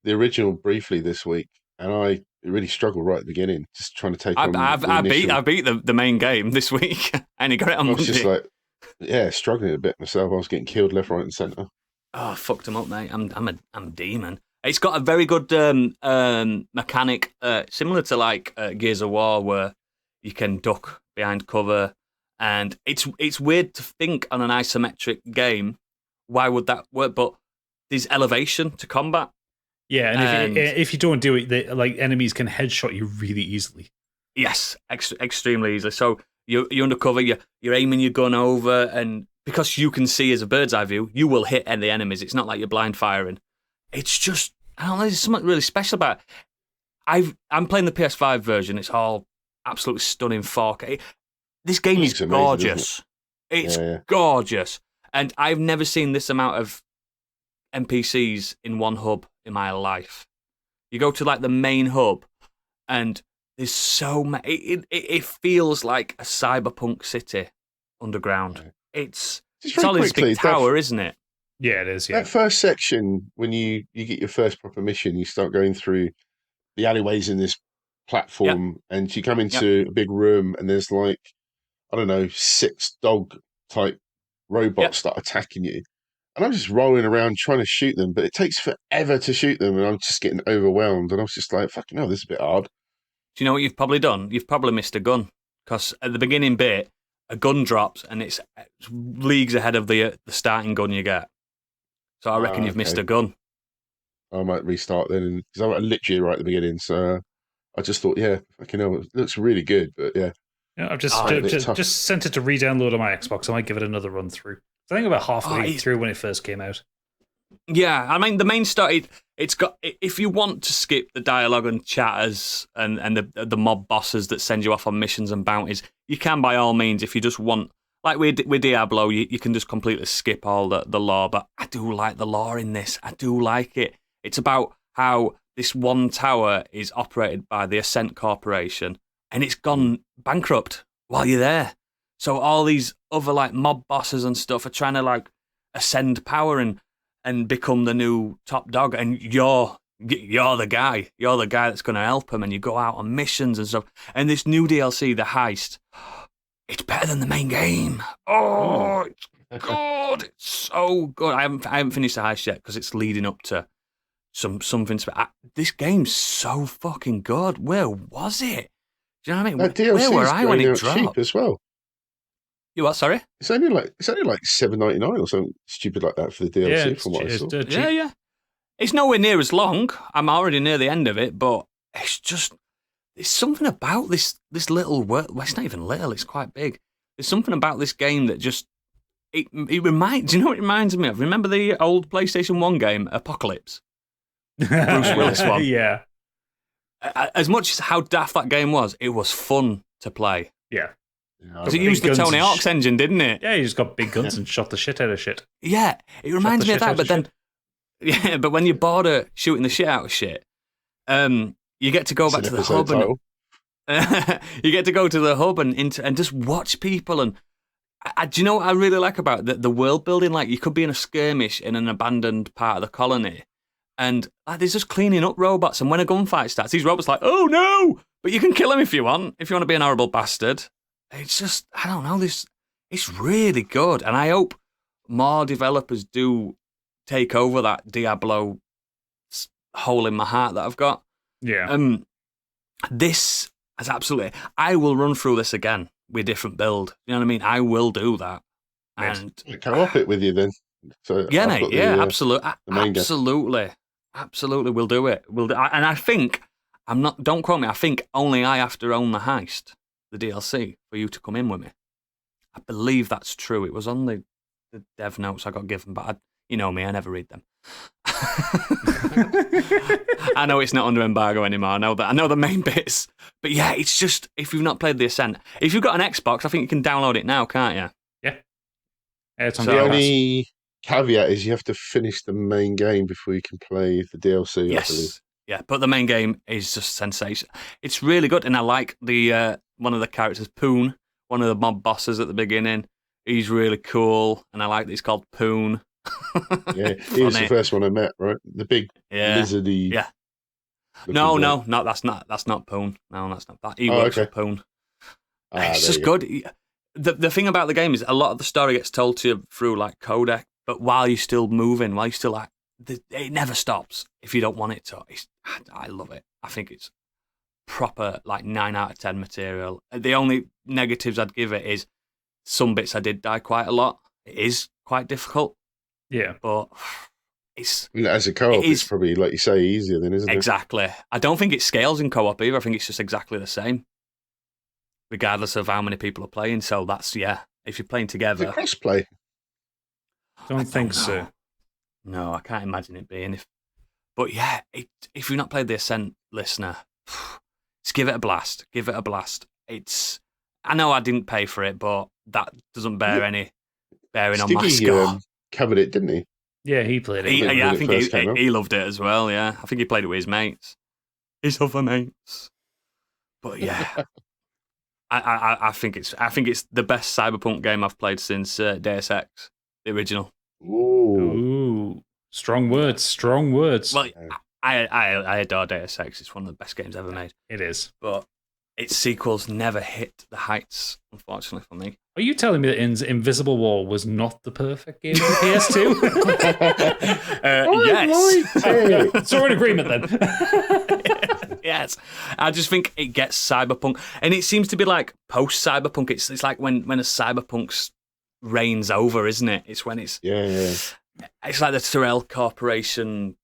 the original briefly this week, and I really struggled right at the beginning, just trying to take on. I beat the main game this week, and I got it on Monday. I was just like, struggling a bit myself. I was getting killed left, right, and centre. Oh, I fucked him up, mate. I'm a demon. It's got a very good mechanic, similar to like Gears of War, where you can duck behind cover, and it's weird to think on an isometric game. Why would that work? But there's elevation to combat. Yeah, and if you don't do it, like enemies can headshot you really easily. Yes, extremely easily. So you're undercover, you're aiming your gun over, and because you can see as a bird's eye view, you will hit the enemies. It's not like you're blind firing. It's just, I don't know, there's something really special about it. I'm playing the PS5 version. It's all absolutely stunning 4K. This game is gorgeous. It's gorgeous. And I've never seen this amount of NPCs in one hub in my life. You go to like the main hub, and there's so many. It feels like a cyberpunk city underground. It's all this big tower, isn't it? Yeah, it is. Yeah, That first section, when you get your first proper mission, you start going through the alleyways in this Yep. platform, and you come Yep. into a big room, and there's like, I don't know, 6 dog type Yep. robots that are attacking you. And I'm just rolling around trying to shoot them, but it takes forever to shoot them, and I'm just getting overwhelmed. And I was just like, fucking hell, this is a bit hard. Do you know what you've probably done? You've probably missed a gun. Because at the beginning bit, a gun drops and it's leagues ahead of the starting gun you get. So I reckon you've missed a gun. I might restart then, because I'm literally right at the beginning. So I just thought, yeah, fucking hell, it looks really good, but yeah. I've just tough. just sent it to re-download on my Xbox. I might give it another run through. I think about halfway through when it first came out. Yeah, I mean the main story. It's got, if you want to skip the dialogue and chatters and the mob bosses that send you off on missions and bounties, you can by all means. If you just want, like with Diablo, you can just completely skip all the lore. But I do like the lore in this. I do like it. It's about how this one tower is operated by the Ascent Corporation, and it's gone bankrupt while you're there. So all these other like mob bosses and stuff are trying to like ascend power and become the new top dog, and you're the guy. You're the guy that's going to help them, and you go out on missions and stuff. And this new DLC, the heist, it's better than the main game. Oh, it's good. It's so good. I haven't finished the heist yet because it's leading up to something. This game's so fucking good. Where was it? Do you know what I mean? That DLC Where were I when it dropped? Cheap as well. You what? Sorry. It's only like $7.99 or something stupid like that for the DLC. From what I saw. Yeah. It's nowhere near as long. I'm already near the end of it, but it's something about this little world. Well, it's not even little. It's quite big. There's something about this game that just it reminds. Do you know what it reminds me of? Remember the old PlayStation 1 game Apocalypse? Bruce Willis one. Yeah. As much as how daft that game was, it was fun to play. Yeah. Because it used the Tony Hawk's engine, didn't it? Yeah, you just got big guns and shot the shit out of shit. Yeah, it reminds me of that. But then, yeah, but when you're bored of shooting the shit out of shit, you get to go back to the hub and you get to go to the hub and just watch people. And do you know what I really like about the world building? Like, you could be in a skirmish in an abandoned part of the colony, and there's just cleaning up robots. And when a gunfight starts, these robots are like, oh no! But you can kill them if you want to be an horrible bastard. It's just, I don't know, it's really good. And I hope more developers do take over that Diablo hole in my heart that I've got. Yeah. This is absolutely, I will run through this again with a different build. You know what I mean? I will do that. And co-op it with you then. So yeah, mate. Absolutely. Absolutely, we'll do it. And I think, don't quote me, I think only I have to own the heist, the DLC, for you to come in with me. I believe that's true. It was on the dev notes I got given, but you know me, I never read them. I know it's not under embargo anymore. I know the main bits. But yeah, it's just, if you've not played the Ascent, if you've got an Xbox, I think you can download it now, can't you? Yeah. It's on the only caveat is you have to finish the main game before you can play the DLC, yes. I believe. Yeah, but the main game is just sensational. It's really good, and I like the one of the characters, Poon, one of the mob bosses at the beginning. He's really cool, and I like that he's called Poon. Yeah, he was the first one I met, right? The big lizardy. Yeah. No, that's not Poon. No, that's not that. He works for Poon. It's just good. The thing about the game is a lot of the story gets told to you through like codec, but while you're still moving, while you're still like, it never stops if you don't want it to. I love it. I think it's proper like 9 out of 10 material. The only negatives I'd give it is some bits I did die quite a lot. It is quite difficult. Yeah, but it's as a co-op, it's probably, like you say, easier then, isn't it? Exactly. I don't think it scales in co-op either. I think it's just exactly the same, regardless of how many people are playing. So that's if you're playing together. Is it cross-play? I think so. No, I can't imagine it being. But yeah, if you've not played the Ascent, listener, just give it a blast. Give it a blast. I know I didn't pay for it, but that doesn't bear any bearing on my score. Covered it, didn't he? Yeah, he played it. I think he loved it as well. Yeah, I think he played it with his mates. His other mates. But yeah, I think it's the best Cyberpunk game I've played since Deus Ex, the original. Ooh. Strong words, strong words. Well, I adore Deus Ex. It's one of the best games ever made. It is. But its sequels never hit the heights, unfortunately, for me. Are you telling me that Invisible War was not the perfect game for PS2? Yes. So we're in agreement then. Yes. I just think it gets cyberpunk. And it seems to be like post-cyberpunk. It's like when a cyberpunk reigns over, isn't it? It's when it's... Yeah. It's like the Tyrell Corporation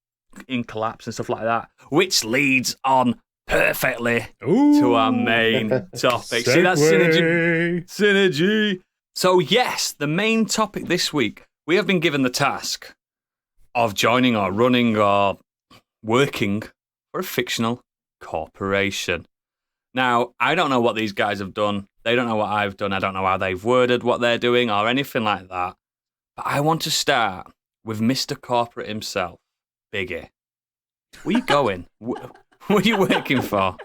in collapse and stuff like that, which leads on perfectly to our main topic. See that synergy? So yes, the main topic this week, we have been given the task of joining or running or working for a fictional corporation. Now, I don't know what these guys have done. They don't know what I've done. I don't know how they've worded what they're doing or anything like that. But I want to start with Mr. Corporate himself, Biggie. Where you going? What are you working for?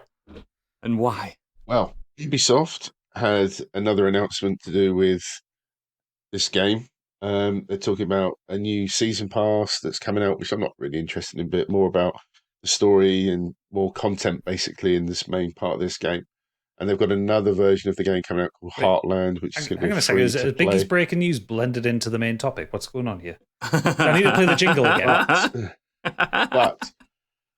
And why? Well, Ubisoft had another announcement to do with this game. They're talking about a new season pass that's coming out, which I'm not really interested in, but more about the story and more content, basically, in this main part of this game. And they've got another version of the game coming out called Heartland, which is going to be free to play. Biggie's breaking news blended into the main topic. What's going on here? I need to play the jingle again. But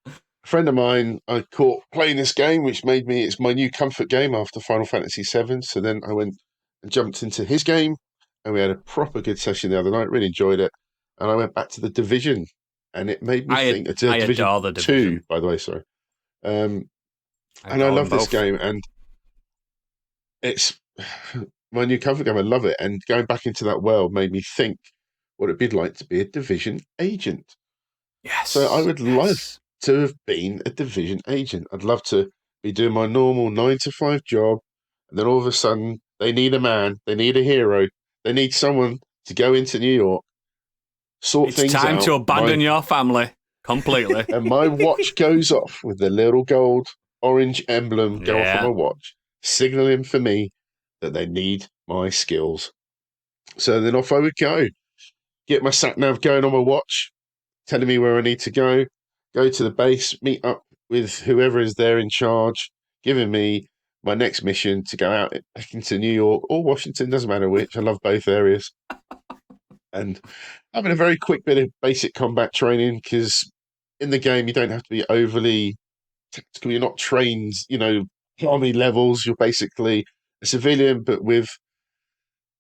a friend of mine I caught playing this game, which made me, it's my new comfort game after Final Fantasy VII. So then I went and jumped into his game, and we had a proper good session the other night. Really enjoyed it. And I went back to the Division, and it made me think. It's I Division adore the Division 2, by the way, sorry. And I love this game, and it's my new comfort game. I love it. And going back into that world made me think what it'd be like to be a Division agent. Yes. So I would love to have been a Division agent. I'd love to be doing my normal 9-to-5 job, and then all of a sudden they need a man, they need a hero, they need someone to go into New York, sort things out. It's time to abandon your family completely. And my watch goes off with the little gold orange emblem go off on my watch, signaling for me that they need my skills. So then off I would go, get my sat nav going on my watch, telling me where I need to go to the base, meet up with whoever is there in charge, giving me my next mission to go out back into New York or Washington, doesn't matter which. I love both areas. And having a very quick bit of basic combat training, because in the game you don't have to be overly tactical. You're not trained, army levels. You're basically a civilian, but with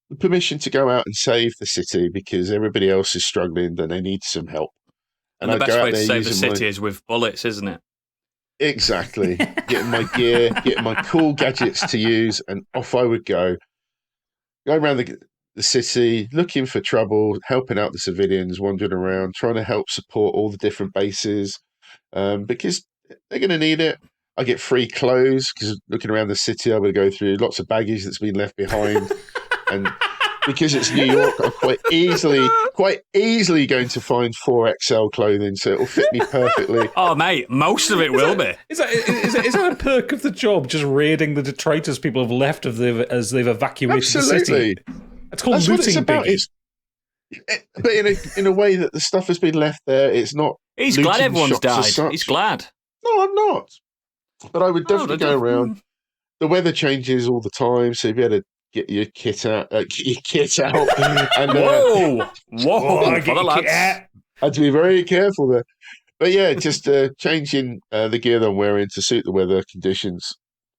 the permission to go out and save the city because everybody else is struggling and they need some help. And the best way to save the city is with bullets, isn't it? Exactly. Getting my gear, getting my cool gadgets to use, and off I would go. Go around the city, looking for trouble, helping out the civilians, wandering around, trying to help support all the different bases because they're going to need it. I get free clothes because looking around the city, I would go through lots of baggage that's been left behind. And because it's New York, I'm quite easily going to find 4XL clothing, so it'll fit me perfectly. Oh, mate, most of it will be. Is that a perk of the job, just raiding the detritus people have left as they've evacuated the city? It's called That's looting, what it's about. But in a way that the stuff has been left there, it's not. He's glad everyone's died. He's glad. No, I'm not. But I would definitely go around. The weather changes all the time, so if you had to get your kit out, and, whoa, get your kit out. I had to be very careful there. But yeah, just changing the gear that I'm wearing to suit the weather conditions,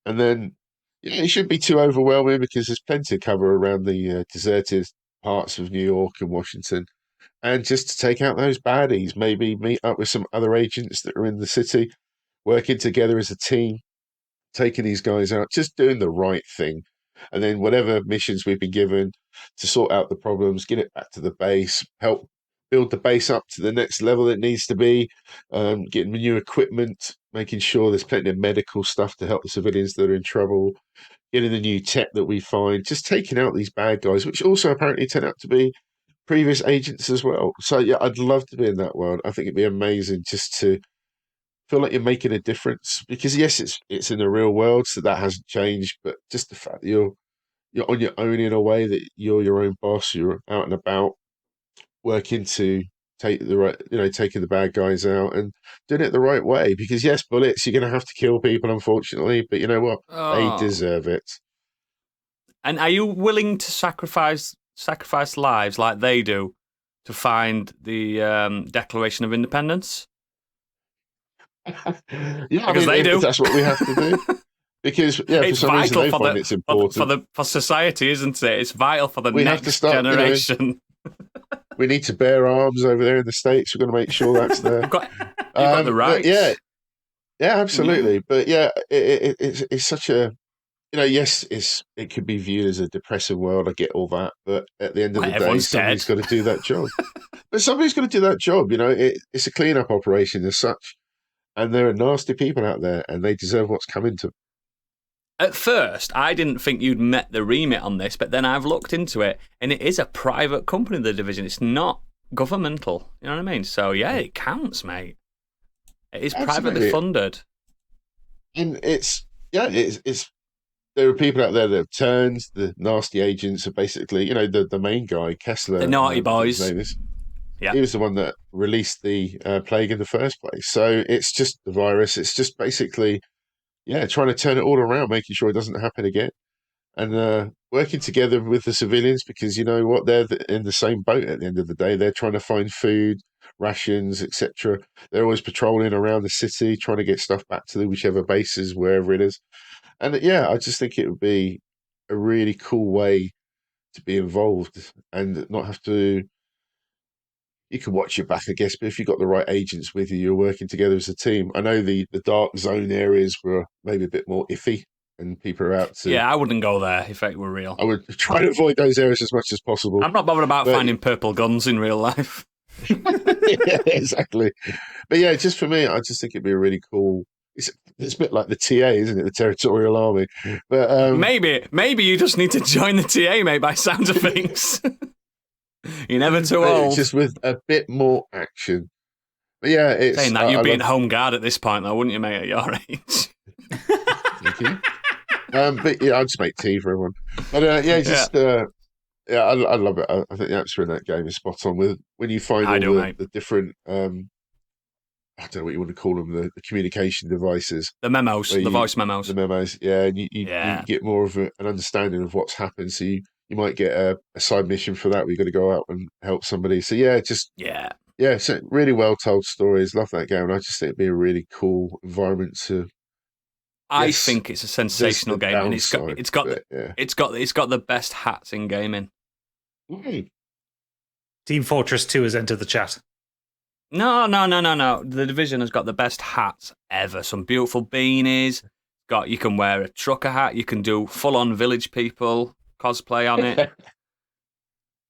and then it shouldn't be too overwhelming because there's plenty of cover around the deserted parts of New York and Washington, and just to take out those baddies, maybe meet up with some other agents that are in the city, working together as a team, taking these guys out, just doing the right thing. And then whatever missions we've been given to sort out the problems, get it back to the base, help build the base up to the next level it needs to be, getting new equipment, making sure there's plenty of medical stuff to help the civilians that are in trouble, getting the new tech that we find, just taking out these bad guys, which also apparently turn out to be previous agents as well. So yeah, I'd love to be in that world. I think it'd be amazing just to feel like you're making a difference, because yes, it's in the real world, so that hasn't changed, but just the fact that you're on your own in a way, that you're your own boss, you're out and about working to taking the bad guys out and doing it the right way. Because yes, bullets, you're going to have to kill people, unfortunately, but you know what? They deserve it. And are you willing to sacrifice lives like they do to find the Declaration of Independence? Because they do. That's what we have to do. Because it's for some reason they find it's it's important for society, isn't it? It's vital for the we next have to start, generation. We need to bear arms over there in the States. We're going to make sure that's there. You've got the rights. Yeah, absolutely. But yeah, it's such a yes, it could be viewed as a depressing world. I get all that, but at the end of the day, somebody's got to do that job. But somebody's got to do that job. It's a cleanup operation as such, and there are nasty people out there, and they deserve what's coming to them. At first, I didn't think you'd met the remit on this, but then I've looked into it, and it is a private company, the Division. It's not governmental. You know what I mean? So, yeah, it counts, mate. It is privately funded. And it's there are people out there that have turned. The nasty agents are basically, the main guy, Kessler. The naughty boys. Yeah. He was the one that released the plague in the first place. So it's just the virus. It's just basically... trying to turn it all around, making sure it doesn't happen again. And working together with the civilians because, you know what, they're in the same boat at the end of the day. They're trying to find food, rations, etc. They're always patrolling around the city, trying to get stuff back to whichever bases, wherever it is. And I just think it would be a really cool way to be involved and not have to... You can watch your back, I guess, but if you've got the right agents with you, you're working together as a team. I know the dark zone areas were maybe a bit more iffy and people are out to... Yeah, I wouldn't go there if it were real. I would try to avoid those areas as much as possible. I'm not bothered about finding purple guns in real life. Yeah, exactly. But yeah, just for me, I just think it'd be a really cool... It's a bit like the TA, isn't it? The Territorial Army. But maybe you just need to join the TA, mate, by sounds of things. You're never too old. Just with a bit more action. But yeah, it's... Saying that, you'd be in home guard at this point, though, wouldn't you, mate, at your age? Thank you. But yeah, I'd just make tea for everyone. But I love it. I think the atmosphere in that game is spot on. With when you find the different... I don't know what you want to call them, the communication devices. The memos, the voice memos. The memos, yeah. And you get more of an understanding of what's happened. So you might get a side mission for that where you've got to go out and help somebody. So so really well told stories. Love that game. And I just think it'd be a really cool environment to... I think it's a sensational game, and it's got the best hats in gaming. Mm. Team Fortress 2 has entered the chat. No. The Division has got the best hats ever. Some beautiful beanies. You can wear a trucker hat. You can do full-on village people cosplay on it.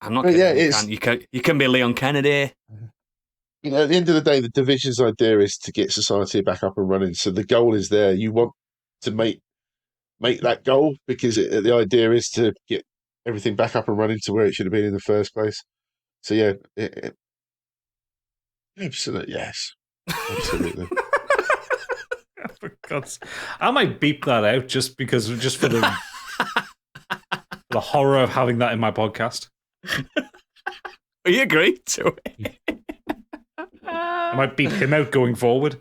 I'm not kidding. You can be Leon Kennedy. At the end of the day, the Division's idea is to get society back up and running. So the goal is there. You want to make that goal because the idea is to get everything back up and running to where it should have been in the first place. So absolutely, yes. Absolutely. For God's... I might beep that out just for the the horror of having that in my podcast. You agree to it? I might beep him out going forward.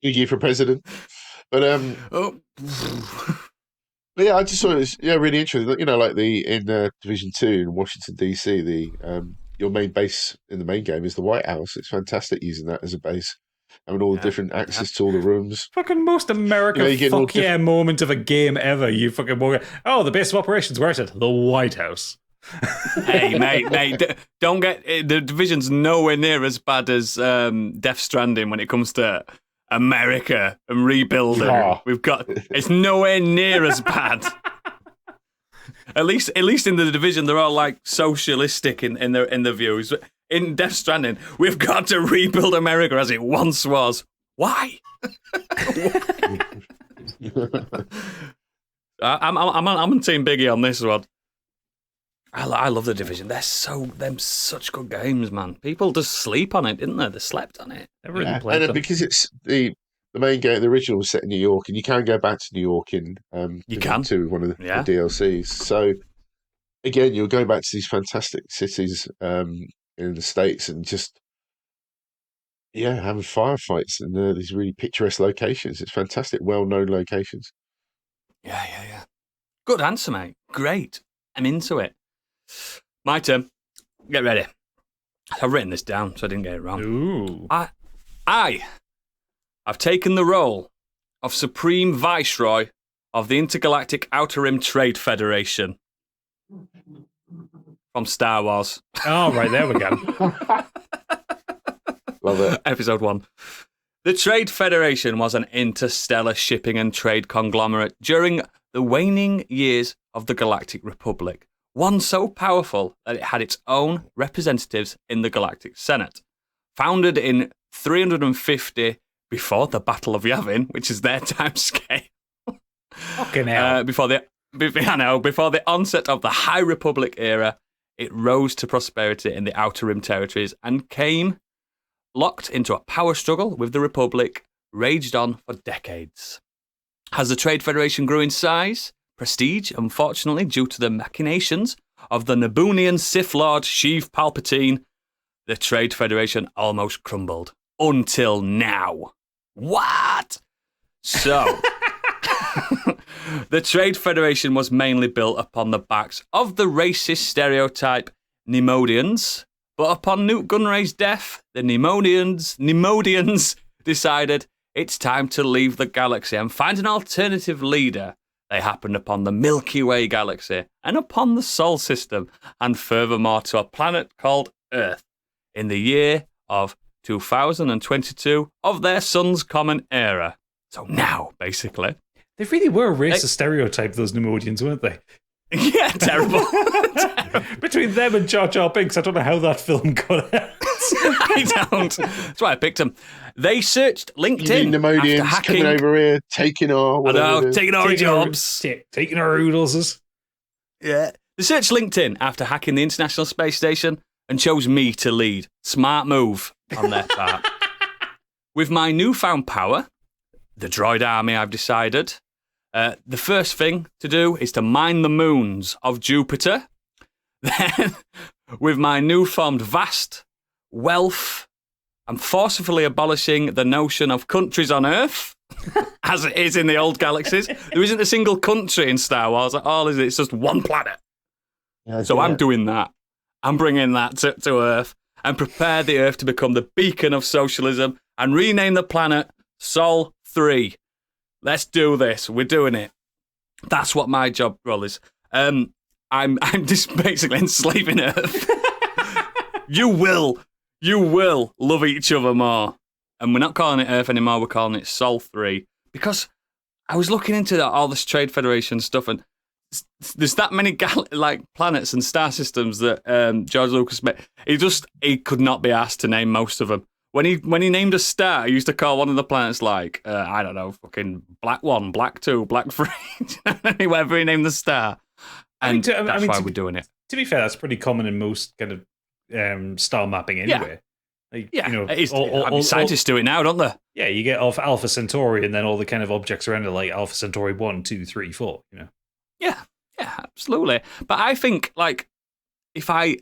Iggy for president. But but yeah, I just thought it was really interesting. Like in Division 2 in Washington DC, your main base in the main game is the White House. It's fantastic using that as a base. Having all the different access to all the rooms. Fucking most American moment of a game ever. You fucking walk out, the base of operations, where is it? The White House. Hey, mate, don't get... The Division's nowhere near as bad as Death Stranding when it comes to America and rebuilding. Oh. It's nowhere near as bad. At least in the Division, they're all like socialistic in their views. In Death Stranding, we've got to rebuild America as it once was. Why? I'm on Team Biggie on this one. I love the Division. They're such good games, man. People just sleep on it, didn't they? They slept on it. They really played them. Because it's the main game, the original was set in New York, and you can go back to New York in Division 2 with one of the DLCs. So again, you're going back to these fantastic cities. in the States, and just having firefights in these really picturesque locations. It's fantastic, well-known locations. Yeah. Good answer, mate. Great. I'm into it. My turn. Get ready. I've written this down so I didn't get it wrong. Ooh. I've taken the role of Supreme Viceroy of the Intergalactic Outer Rim Trade Federation from Star Wars. Oh, right, there we go. Love it. Episode 1. The Trade Federation was an interstellar shipping and trade conglomerate during the waning years of the Galactic Republic, one so powerful that it had its own representatives in the Galactic Senate. Founded in 350 before the Battle of Yavin, which is their time scale. Fucking hell. Before the onset of the High Republic era, it rose to prosperity in the Outer Rim territories and came locked into a power struggle with the Republic, raged on for decades. As the Trade Federation grew in size, prestige, unfortunately, due to the machinations of the Nabooian Sith Lord Sheev Palpatine, the Trade Federation almost crumbled. Until now. What? So, the Trade Federation was mainly built upon the backs of the racist stereotype Neimoidians, but upon Newt Gunray's death, the Neimoidians decided it's time to leave the galaxy and find an alternative leader. They happened upon the Milky Way galaxy and upon the Sol system, and furthermore to a planet called Earth in the year of 2022 of their sun's common era. So now, basically. They really were a racist stereotype, those Neimoidians, weren't they? Yeah, terrible. Between them and Jar Jar Binks, I don't know how that film got out. I don't. That's why I picked them. They searched LinkedIn. You mean Neimoidians coming over here, taking our... I know, taking our jobs. Taking our oodles. Yeah. They searched LinkedIn after hacking the International Space Station and chose me to lead. Smart move on their part. With my newfound power, the droid army, I've decided, the first thing to do is to mine the moons of Jupiter. Then, with my newfound vast wealth, I'm forcefully abolishing the notion of countries on Earth, as it is in the old galaxies. There isn't a single country in Star Wars at all, is it? It's just one planet. Yeah, so I'm doing that. I'm bringing that to Earth and prepare the Earth to become the beacon of socialism and rename the planet Sol 3. Let's do this. We're doing it. That's what my job role is. I'm just basically enslaving Earth. You will love each other more. And we're not calling it Earth anymore. We're calling it Sol 3. Because I was looking into all this Trade Federation stuff, and there's that many planets and star systems that George Lucas made. He could not be asked to name most of them. When he named a star, he used to call one of the planets I don't know, fucking Black 1, Black 2, Black 3, whatever he named the star. And that's why we're doing it. To be fair, that's pretty common in most kind of star mapping anyway. It is. Scientists do it now, don't they? Yeah, you get off Alpha Centauri, and then all the kind of objects around it, like Alpha Centauri 1, 2, 3, 4, Yeah, absolutely. But I think, if I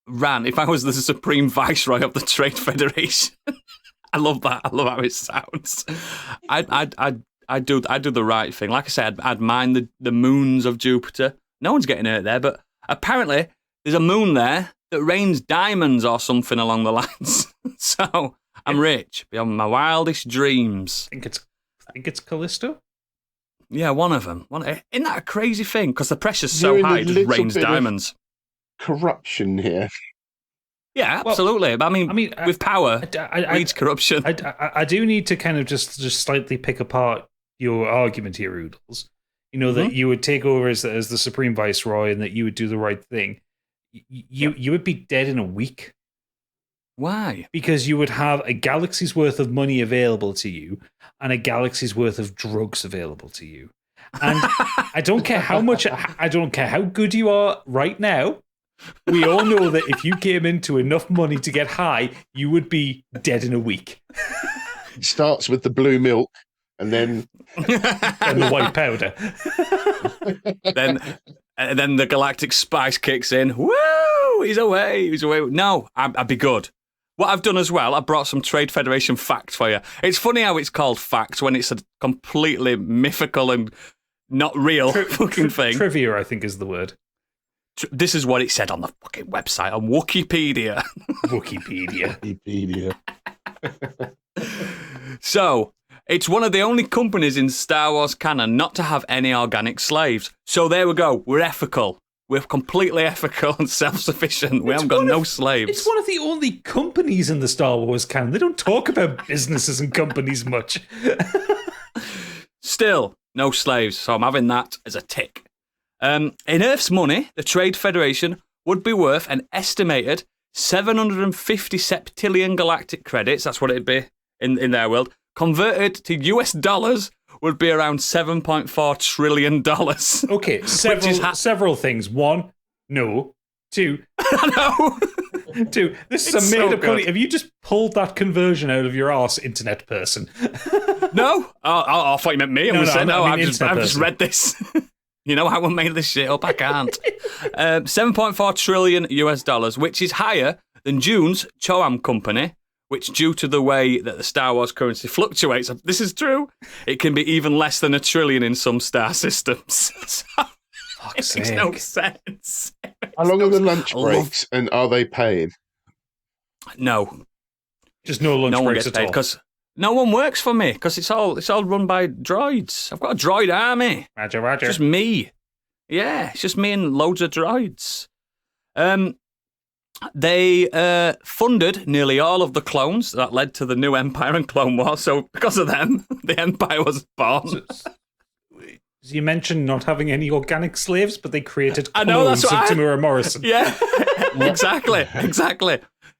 was the Supreme Viceroy of the Trade Federation, I love that. I love how it sounds. I'd do the right thing. Like I said, I'd mine the moons of Jupiter. No one's getting hurt there, but apparently there's a moon there that rains diamonds or something along the lines. So I'm rich beyond my wildest dreams. I think it's Callisto. Yeah, one of them. Isn't that a crazy thing? Because the pressure's so high, it just rains diamonds. Corruption here. Yeah, absolutely. Well, but I mean, with power, breeds corruption. I do need to kind of just slightly pick apart your argument here, Oodles. That you would take over as the Supreme Viceroy and that you would do the right thing. You would be dead in a week. Why? Because you would have a galaxy's worth of money available to you and a galaxy's worth of drugs available to you. And I don't care how good you are right now. We all know that if you came into enough money to get high, you would be dead in a week. It starts with the blue milk and then and the white powder. then the galactic spice kicks in. Woo! No, he's away. He's away. No, I'd be good. What I've done as well, I brought some Trade Federation facts for you. It's funny how it's called facts when it's a completely mythical and not real fucking thing. Trivia, I think, is the word. This is what it said on the fucking website, on Wikipedia. Wikipedia. So, it's one of the only companies in Star Wars canon not to have any organic slaves. So there we go. We're ethical. We're completely ethical and self-sufficient. We haven't got no slaves. It's one of the only companies in the Star Wars canon. They don't talk about businesses and companies much. Still, no slaves. So I'm having that as a tick. In Earth's money, the Trade Federation would be worth an estimated 750 septillion galactic credits. That's what it'd be in their world. Converted to US dollars would be around $7.4 trillion. Okay, several things. One, no. Two, I know. Two, this is It's a so made-up good. company. Have you just pulled that conversion out of your arse, internet person? No? I thought you meant me. I've just person. read this. You know how I made this shit up? I can't. 7.4 trillion US dollars, which is higher than June's Choam company, which, due to the way that the Star Wars currency fluctuates, this is true, it can be even less than $1 trillion in some star systems. So it makes no sense. How long are the lunch breaks, and are they paid? No. Just no lunch No one breaks gets at paid all. because no one works for me because it's all run by droids. I've got a droid army. Roger. It's just me. Yeah, it's just me and loads of droids. They funded nearly all of the clones that led to the new Empire and Clone Wars. So because of them, the Empire was born. You mentioned not having any organic slaves, but they created I know, clones that's of what Tamura Morrison. Yeah, exactly.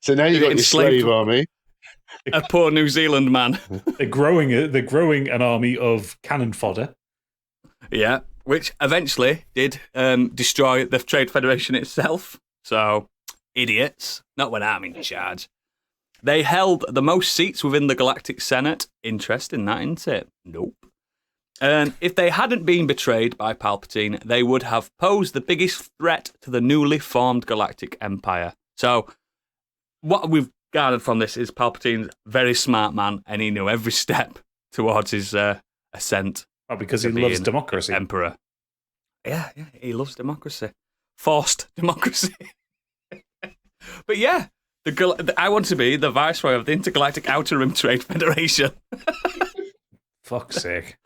So now you've got your slave army. A poor New Zealand man. They're growing an army of cannon fodder. Yeah, which eventually did destroy the Trade Federation itself. So, idiots. Not when I'm in charge. They held the most seats within the Galactic Senate. Interesting, that, isn't it? Nope. And if they hadn't been betrayed by Palpatine, they would have posed the biggest threat to the newly formed Galactic Empire. So, what we've gathered from this is Palpatine's a very smart man, and he knew every step towards his ascent. Oh, because he to loves being democracy. Emperor. Yeah, he loves democracy. Forced democracy. But yeah, I want to be the viceroy of the Intergalactic Outer Rim Trade Federation. Fuck's sake.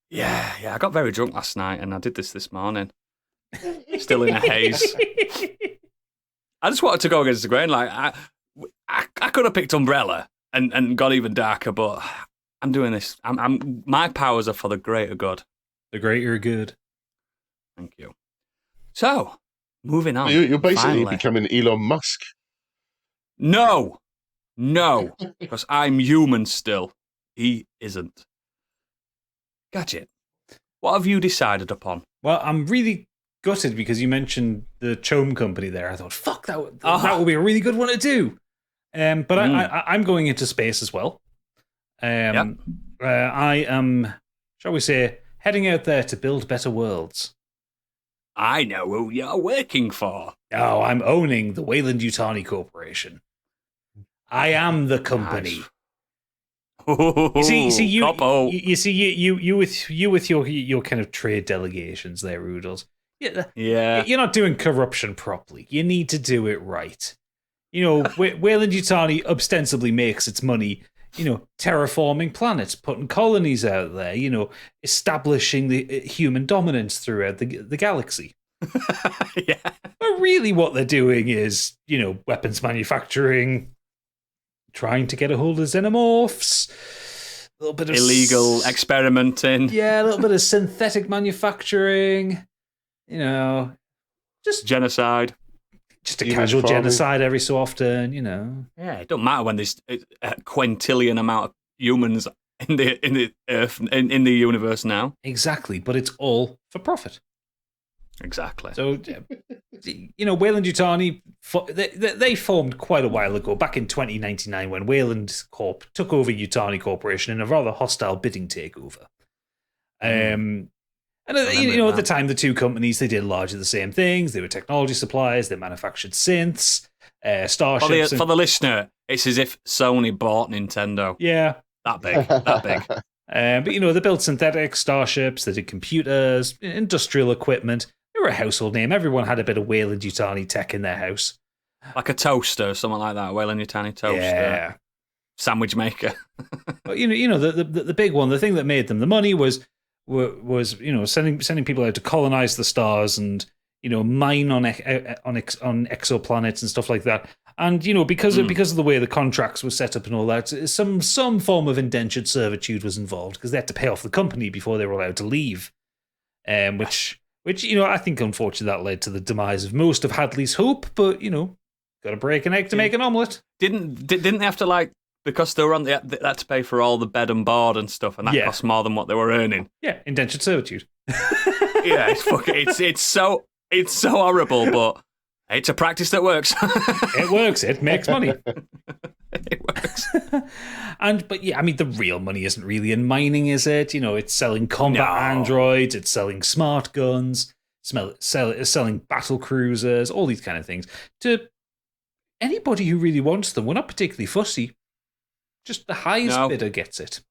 Yeah, I got very drunk last night, and I did this morning. Still in a haze. I just wanted to go against the grain. Like I could have picked Umbrella and got even darker, but I'm doing this. My powers are for the greater good. The greater good. Thank you. So, moving on. You're basically finally. becoming Elon Musk. No, because I'm human still. He isn't. Gadget, what have you decided upon? Well, I'm really gutted because you mentioned the Choam company there. I thought, fuck, that would be a really good one to do. But I'm going into space as well. I am, shall we say, heading out there to build better worlds. I know who you're working for. Oh, I'm owning the Weyland-Yutani Corporation. I am the company. Nice. You see, you with your kind of trade delegations there, Rudels. Yeah. You're not doing corruption properly. You need to do it right. You know, Weyland-Yutani ostensibly makes its money, terraforming planets, putting colonies out there, establishing the human dominance throughout the galaxy. Yeah. But really what they're doing is, weapons manufacturing, trying to get a hold of xenomorphs, a little bit of illegal experimenting. Yeah, a little bit of synthetic manufacturing, just genocide. Just a casual genocide every so often, Yeah, it don't matter when there's a quintillion amount of humans in the Earth in the universe now. Exactly, but it's all for profit. Exactly. So, Weyland-Yutani, they formed quite a while ago, back in 2099, when Weyland Corp took over Yutani Corporation in a rather hostile bidding takeover. And And at the time, the two companies, they did largely the same things. They were technology suppliers. They manufactured synths, starships. For the listener, it's as if Sony bought Nintendo. Yeah. That big. But, they built synthetics, starships. They did computers, industrial equipment. They were a household name. Everyone had a bit of Weyland-Yutani tech in their house. Like a toaster, something like that. Weyland-Yutani toaster. Yeah. Sandwich maker. But, the big one, the thing that made them the money was sending people out to colonize the stars and mine on exoplanets and stuff like that. And because of the way the contracts were set up and all that, some form of indentured servitude was involved because they had to pay off the company before they were allowed to leave. Which I think unfortunately that led to the demise of most of Hadley's hope. But got to break an egg to make an omelette. Didn't they have to because they were on they had to pay for all the bed and board and stuff, and that cost more than what they were earning. Yeah, indentured servitude. Yeah, it's so horrible, but it's a practice that works. It works. It makes money. It works. The real money isn't really in mining, is it? It's selling combat androids, it's selling smart guns, selling battle cruisers, all these kind of things to anybody who really wants them. We're not particularly fussy. Just the highest bidder gets it.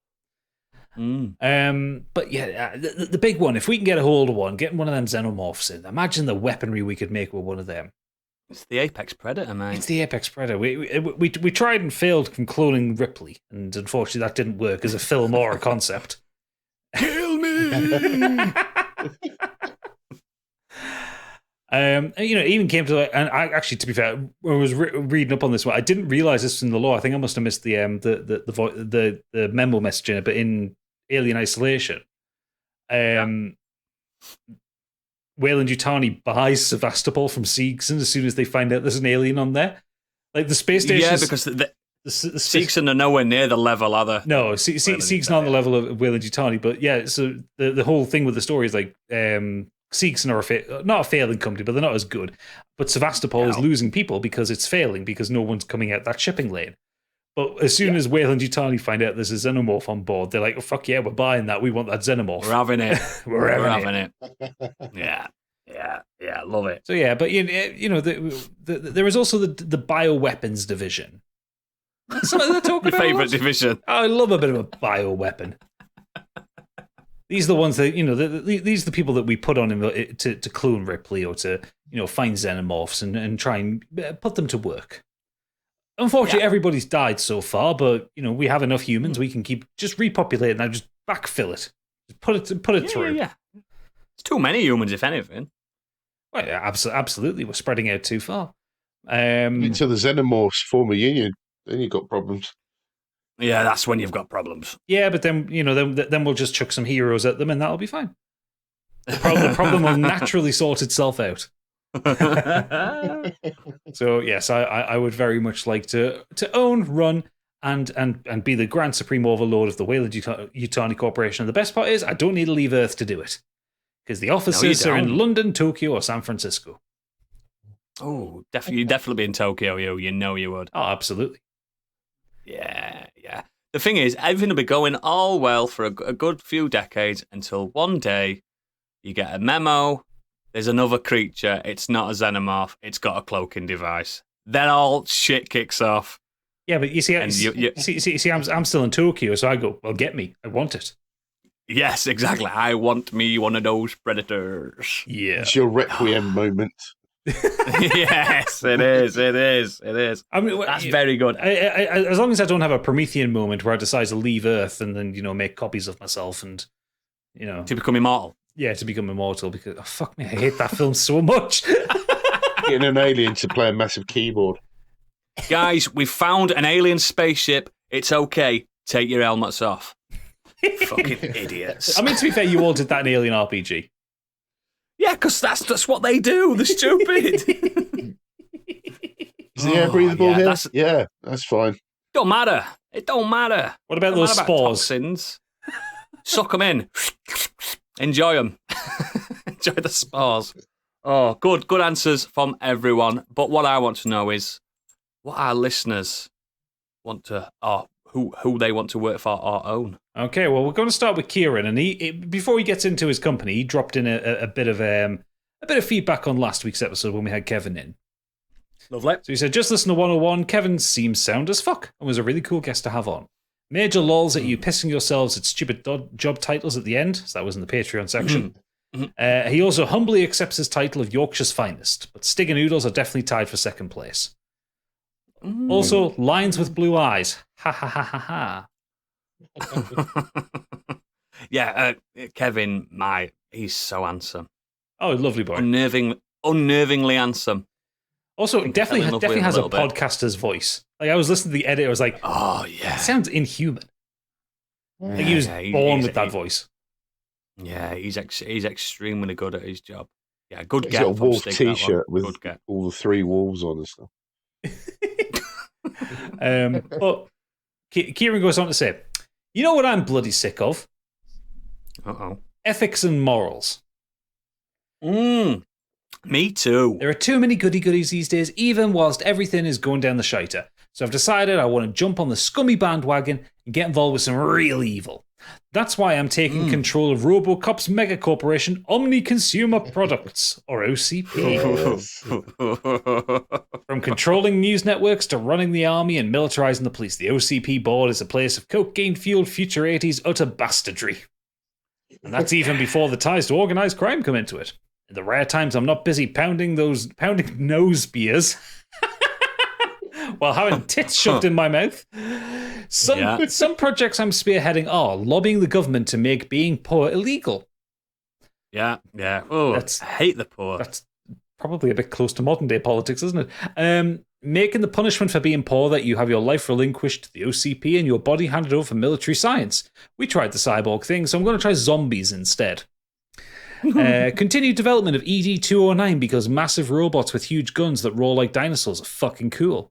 But the big one, if we can get a hold of one, getting one of them xenomorphs in, imagine the weaponry we could make with one of them. It's the apex predator, mate. It's the apex predator. We tried and failed from cloning Ripley, and unfortunately that didn't work as a film or a concept. Kill me! It even came to, and I actually, to be fair, when I was reading up on this one, I didn't realize this was in the law. I think I must have missed the memo message in it, but in Alien Isolation, Weyland-Yutani buys Sevastopol from Seegson as soon as they find out there's an alien on there. Like the space station. Yeah, because the Seegson are nowhere near the level, are they? No, Seegson not on the level of Weyland-Yutani, but yeah, so the whole thing with the story is like, Seegson are not a failing company, but they're not as good. But Sevastopol is losing people because it's failing, because no one's coming out that shipping lane. But as soon as Weyland-Yutani find out there's a xenomorph on board, they're like, oh, fuck yeah, we're buying that. We want that xenomorph. We're having it. We're having it. Yeah, love it. So yeah, but there is also the bioweapons division. Your favourite division. I love a bit of a bioweapon. These are the ones that these are the people that we put on to clone Ripley or to find xenomorphs and try and put them to work. Unfortunately, everybody's died so far, but we have enough humans. We can keep just repopulating and just backfill it, just put it through. Yeah, it's too many humans, if anything. Well, yeah, absolutely, we're spreading out too far. Until the xenomorphs form a union, then you've got problems. Yeah, that's when you've got problems. Yeah, but then then we'll just chuck some heroes at them, and that'll be fine. The problem will naturally sort itself out. So yes, I would very much like to own, run, and be the grand supreme overlord of the Weyland-Yutani Corporation. And the best part is, I don't need to leave Earth to do it, because the offices are in London, Tokyo, or San Francisco. Oh, you'd definitely be in Tokyo. You would. Oh, absolutely. Yeah. The thing is, everything will be going all well for a good few decades until one day you get a memo. There's another creature. It's not a xenomorph. It's got a cloaking device. Then all shit kicks off. Yeah, but you see, I'm still in Tokyo, so I go, well, get me. I want it. Yes, exactly. I want me one of those predators. Yeah. It's your requiem moment. Yes, it is. I mean, that's very good. As long as I don't have a Promethean moment where I decide to leave Earth and then make copies of myself and to become immortal. Yeah, to become immortal, because fuck me, I hate that film so much. Getting an alien to play a massive keyboard. Guys, we've found an alien spaceship. It's okay. Take your helmets off. Fucking idiots. I mean, to be fair, you all did that in Alien RPG. Yeah, because that's what they do. They're stupid. Is the air breathable here? Yeah, that's fine. Don't matter. It don't matter. What about those spores? Toxins. Suck them in. Enjoy them. Enjoy the spores. Oh, good answers from everyone. But what I want to know is what our listeners want to, or who they want to work for or own. Okay, well, we're going to start with Kieran, and before he gets into his company, he dropped in a bit of feedback on last week's episode when we had Kevin in. Lovely. So he said, just listen to 101. Kevin seems sound as fuck and was a really cool guest to have on. Major lols at you pissing yourselves at stupid job titles at the end. So that was in the Patreon section. He also humbly accepts his title of Yorkshire's finest, but Stig and Oodles are definitely tied for second place. Also, lines with blue eyes. Ha ha ha ha ha. Yeah, Kevin, he's so handsome. Oh, lovely boy. Unnervingly handsome. Also, definitely has a podcaster's voice. Like, I was listening to the edit, I was like, oh, yeah. It sounds inhuman. Like, he was born with that voice. Yeah, he's extremely good at his job. Yeah, good He's get. got a wolf Stig, t-shirt with all the 3 wolves on and stuff. But Kieran goes on to say, you know what I'm bloody sick of? Uh-oh. Ethics and morals. Me too. There are too many goodies these days, even whilst everything is going down the shiter. So I've decided I want to jump on the scummy bandwagon and get involved with some real evil. That's why I'm taking control of RoboCop's mega corporation, Omni Consumer Products, or OCP. From controlling news networks to running the army and militarizing the police, the OCP board is a place of cocaine-fueled future 80s utter bastardry. And that's even before the ties to organized crime come into it. In the rare times I'm not busy pounding nose beers while having tits shoved in my mouth. Some projects I'm spearheading are lobbying the government to make being poor illegal. Yeah. Oh, I hate the poor. That's probably a bit close to modern day politics, isn't it? Making the punishment for being poor that you have your life relinquished to the OCP and your body handed over for military science. We tried the cyborg thing, so I'm going to try zombies instead. Continued development of ED-209 because massive robots with huge guns that roar like dinosaurs are fucking cool.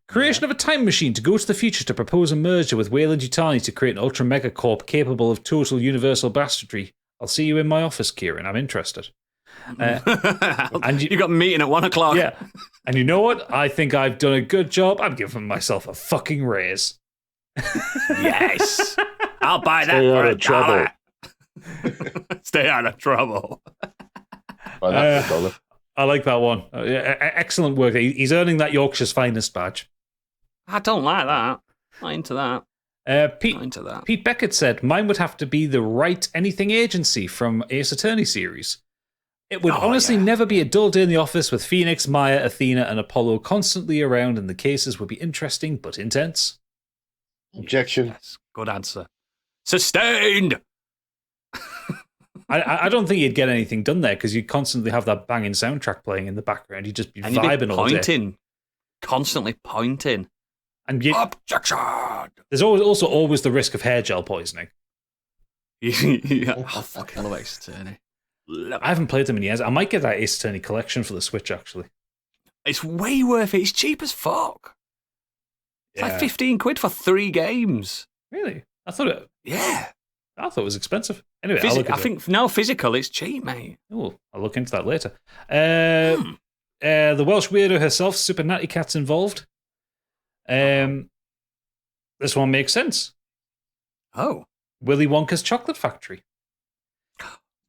Creation of a time machine to go to the future to propose a merger with Weyland Yutani to create an ultra mega corp capable of total universal bastardry. I'll see you in my office, Kieran. I'm interested. And you got a meeting at 1 o'clock. Yeah. And you know what? I think I've done a good job. I'm giving myself a fucking raise. Yes. I'll buy that for $1. Stay out of trouble. I like that one. Excellent work. He's earning that Yorkshire's finest badge. I don't like that. Not into that. Pete Beckett said, mine would have to be the Right Anything Agency from Ace Attorney series. It would honestly never be a dull day in the office with Phoenix, Maya, Athena, and Apollo constantly around, and the cases would be interesting but intense. Objection. Yes, good answer. Sustained! I don't think you'd get anything done there because you'd constantly have that banging soundtrack playing in the background. You'd just be vibing all day. Constantly pointing. And Objection! There's always the risk of hair gel poisoning. Yeah. I fucking love Ace Attorney. I haven't played them in years. I might get that Ace Attorney collection for the Switch, actually. It's way worth it. It's cheap as fuck. It's like 15 quid for 3 games. Really? I thought it was expensive. Anyway, I think now physical, it's cheap, mate. Oh, I'll look into that later. The Welsh weirdo herself, Super Natty Cat's involved. This one makes sense. Oh. Willy Wonka's Chocolate Factory.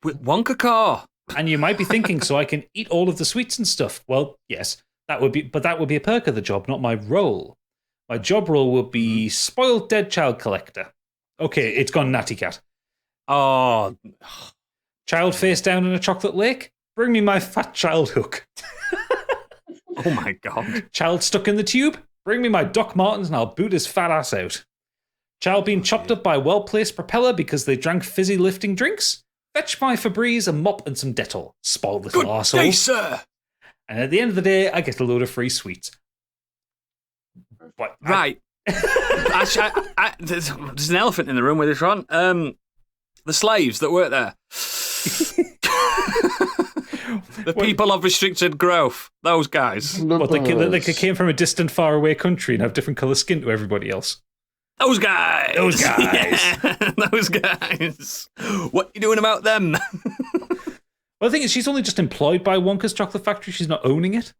Wonka car. And you might be thinking, so I can eat all of the sweets and stuff. Well, yes, that would be a perk of the job, not my role. My job role would be spoiled dead child collector. Okay, it's gone Natty Cat. Oh. Child face down in a chocolate lake? Bring me my fat child hook. Oh my God. Child stuck in the tube? Bring me my Doc Martens and I'll boot his fat ass out. Child being chopped up by a well-placed propeller because they drank fizzy lifting drinks? Fetch my Febreze, a mop and some Dettol. Spoiled little arsehole. Good day, sir. And at the end of the day, I get a load of free sweets. Right. There's an elephant in the room with this one. The slaves that work there. The people of restricted growth. Those guys. They came from a distant, faraway country and have different colour skin to everybody else. Those guys. Yeah, those guys. What are you doing about them? Well, the thing is, she's only just employed by Wonka's Chocolate Factory. She's not owning it.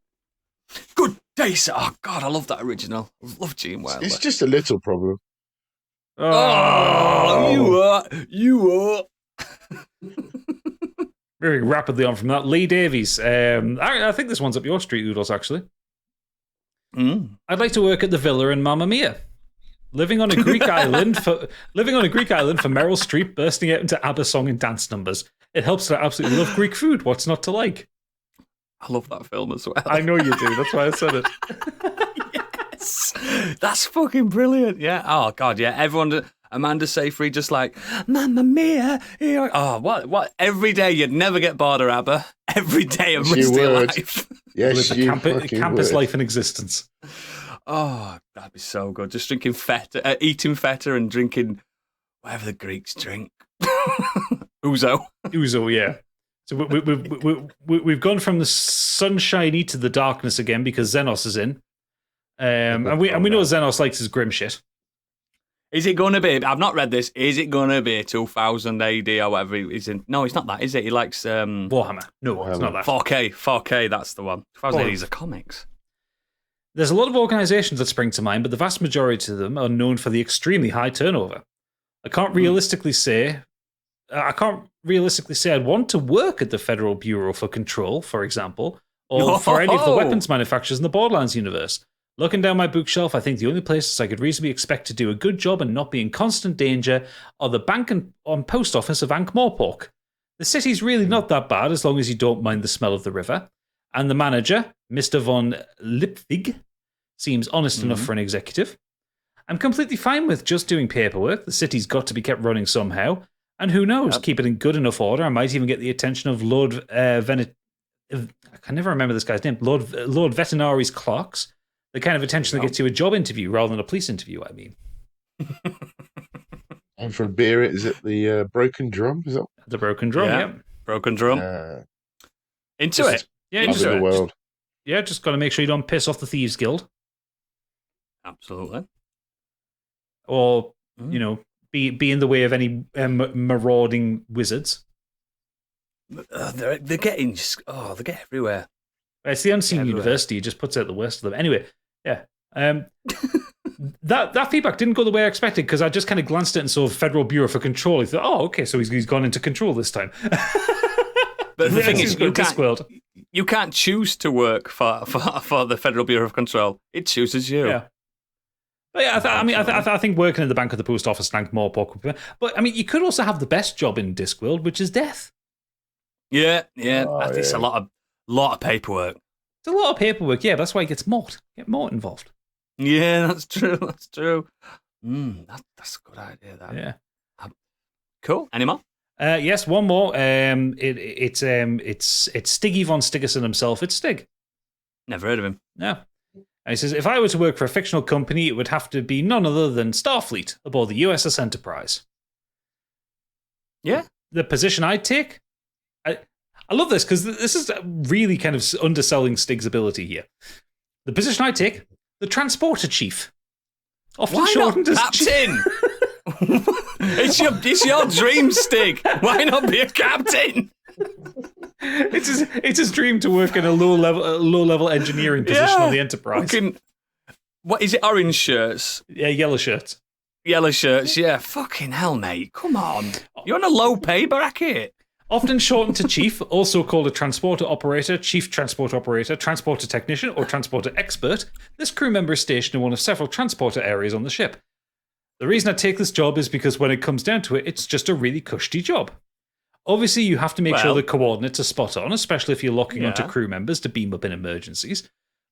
Good Jason. Oh, God, I love that original. I love Gene Wilder. It's just a little problem. Oh, you are. Very rapidly on from that. Lee Davies. I think this one's up your street, Oodles, actually. I'd like to work at the Villa in Mamma Mia. Living on a Greek island for Meryl Streep, bursting out into ABBA song and dance numbers. It helps that I absolutely love Greek food. What's not to like? I love that film as well. I know you do. That's why I said it. Yes. That's fucking brilliant. Yeah. Oh, God, yeah. Everyone, Amanda Seyfried just like, Mamma Mia. Oh, what? Every day you'd never get bored of ABBA. Every day of Yes, you your would. life. Yes, you campus would. life in existence. Oh, that'd be so good. Just drinking feta, eating feta and drinking whatever the Greeks drink. Ouzo. Ouzo, yeah. So we've gone from the sunshiny to the darkness again because Xenos is in. And we know Xenos likes his grim shit. Is it going to be, I've not read this, is it going to be 2000 AD or whatever he's in? No, it's not that, is it? He likes... Warhammer. No, it's not that. 4K, that's the one. 2000 AD is the comics. There's a lot of organizations that spring to mind, but the vast majority of them are known for the extremely high turnover. I can't realistically say I'd want to work at the Federal Bureau for Control, for example, or for any of the weapons manufacturers in the Borderlands universe. Looking down my bookshelf, I think the only places I could reasonably expect to do a good job and not be in constant danger are the bank and post office of Ankh-Morpork. The city's really not that bad as long as you don't mind the smell of the river. And the manager, Mr. von Lipwig, seems honest enough for an executive. I'm completely fine with just doing paperwork. The city's got to be kept running somehow. And who knows, keep it in good enough order. I might even get the attention of Lord I can never remember this guy's name. Lord Veterinary's clerks. The kind of attention that gets you a job interview rather than a police interview, I mean. I'm from Beer. Is it the Broken Drum? Is that The Broken Drum, yeah. Broken Drum. Into it. Yeah, into the it. world? Yeah, just got to make sure you don't piss off the Thieves Guild. Absolutely. Or, be in the way of any marauding wizards. They're getting they get everywhere. It's the unseen university. It just puts out the worst of them. Anyway, yeah. That feedback didn't go the way I expected because I just kind of glanced at it and saw Federal Bureau for Control. I thought, oh, okay, so he's gone into control this time. But the thing is, Discworld. You can't choose to work for the Federal Bureau of Control. It chooses you. Yeah. But yeah, I think working in the bank of the post office and Ankh-Morpork. But I mean, you could also have the best job in Discworld, which is death. Yeah. It's a lot of paperwork. It's a lot of paperwork, yeah. That's why it gets Mort. Get Mort involved. Yeah, that's true. That's true. That's a good idea. That. Yeah. Cool. Any more? Yes, one more. It's Stiggy von Stiggerson himself. It's Stig. Never heard of him. No. And he says, if I were to work for a fictional company, it would have to be none other than Starfleet aboard the USS Enterprise. Yeah. The position I'd take, I love this because this is really kind of underselling Stig's ability here. The position I take, the transporter chief. Often shortened as captain. It's your dream, Stig. Why not be a captain? It's his dream to work in a low level engineering position on the Enterprise. What is it? Orange shirts? Yeah, yellow shirts. Yellow shirts. Yeah. Fucking hell, mate. Come on. You're on a low pay bracket. Often shortened to chief, also called a transporter operator, chief transporter operator, transporter technician, or transporter expert, this crew member is stationed in one of several transporter areas on the ship. The reason I take this job is because when it comes down to it, it's just a really cushy job. Obviously, you have to make sure the coordinates are spot on, especially if you're locking onto crew members to beam up in emergencies.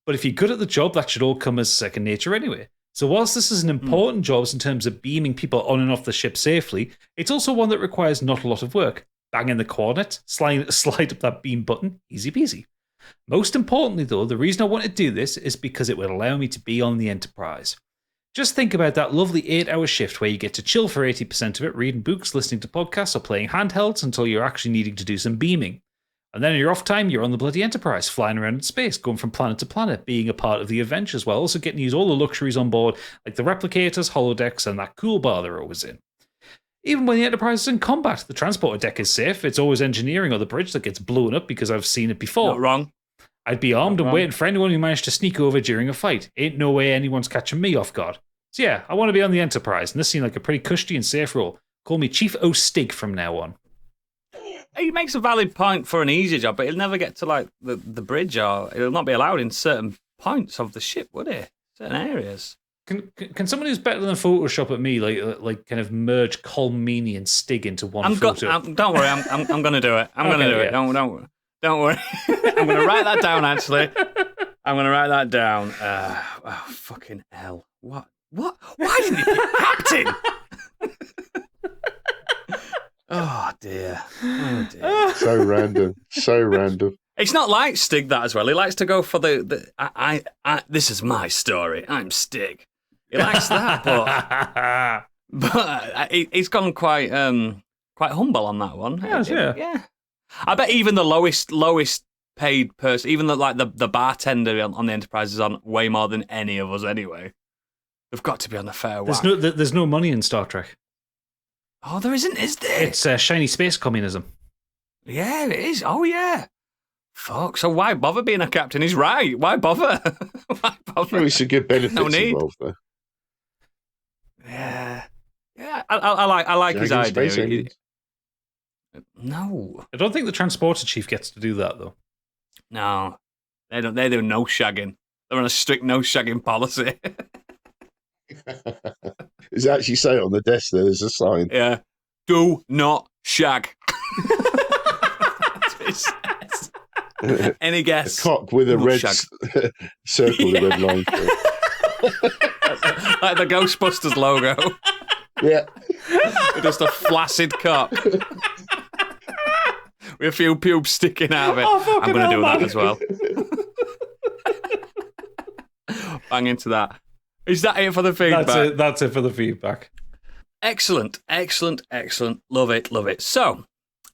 But if you're good at the job, that should all come as second nature anyway. So whilst this is an important job in terms of beaming people on and off the ship safely, it's also one that requires not a lot of work. Bang in the coordinates, slide up that beam button, easy peasy. Most importantly, though, the reason I want to do this is because it would allow me to be on the Enterprise. Just think about that lovely 8-hour shift where you get to chill for 80% of it, reading books, listening to podcasts, or playing handhelds until you're actually needing to do some beaming. And then in your off time, you're on the bloody Enterprise, flying around in space, going from planet to planet, being a part of the adventures while also getting to use all the luxuries on board, like the replicators, holodecks, and that cool bar they're always in. Even when the Enterprise is in combat, the transporter deck is safe. It's always engineering or the bridge that gets blown up because I've seen it before. Not wrong. I'd be armed and waiting for anyone who managed to sneak over during a fight. Ain't no way anyone's catching me off guard. So yeah, I want to be on the Enterprise, and this seemed like a pretty cushy and safe role. Call me Chief O'Stig from now on. He makes a valid point for an easy job, but he'll never get to like the bridge, or he'll not be allowed in certain points of the ship, would he? Certain areas. Can someone who's better than Photoshop at me like kind of merge Colmini and Stig into one photo? Don't worry, I'm going to do it. I'm going to do it. Don't worry. I'm going to write that down. Actually, I'm going to write that down. Fucking hell! What? Why didn't you pick Captain? Oh dear. So random. It's not like Stig that as well. He likes to go for the this is my story. I'm Stig. He likes that, but he's gone quite humble on that one. Yeah. I bet even the lowest paid person, even the bartender on the Enterprise is on way more than any of us anyway. They've got to be on the fair whack. There's no money in Star Trek. Oh, there isn't, is there? It's shiny space communism. Yeah, it is. Oh, yeah. Fuck, so why bother being a captain? He's right. Why bother? Why bother? Well, it's a good benefits No need. involved, though. Yeah. I like his idea. No. I don't think the transporter chief gets to do that, though. No. They don't. They do no shagging. They're on a strict no shagging policy. Does it actually say it on the desk there? There's a sign. Yeah. Do not shag. Any guess? A cock with a red circle, the red line through it. Like the Ghostbusters logo. Yeah. With just a flaccid cock. With a few pubes sticking out of it. Oh, I'm going to do that as well. Bang into that. Is that it for the feedback? That's it for the feedback. Excellent. Love it. So,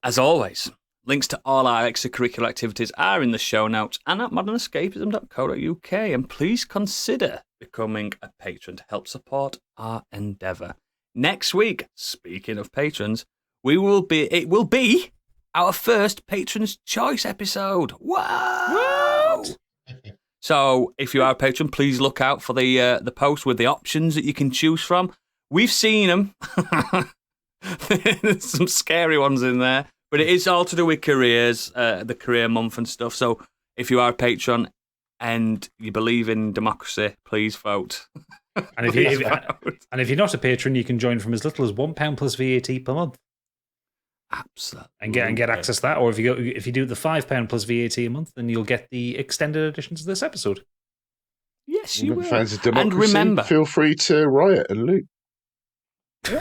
as always, links to all our extracurricular activities are in the show notes and at modernescapism.co.uk. And please consider becoming a patron to help support our endeavour. Next week, speaking of patrons, it will be our first Patron's Choice episode. Wow! What? So, if you are a patron, please look out for the post with the options that you can choose from. We've seen them. There's some scary ones in there, but it is all to do with careers, the career month and stuff. So, if you are a patron and you believe in democracy, please vote. And if you're not a patron, you can join from as little as £1 plus VAT per month. Absolutely. And get access to that. Or if you do the £5 plus VAT a month, then you'll get the extended editions of this episode. Yes, you will. Fans of democracy, and remember, feel free to riot and loot.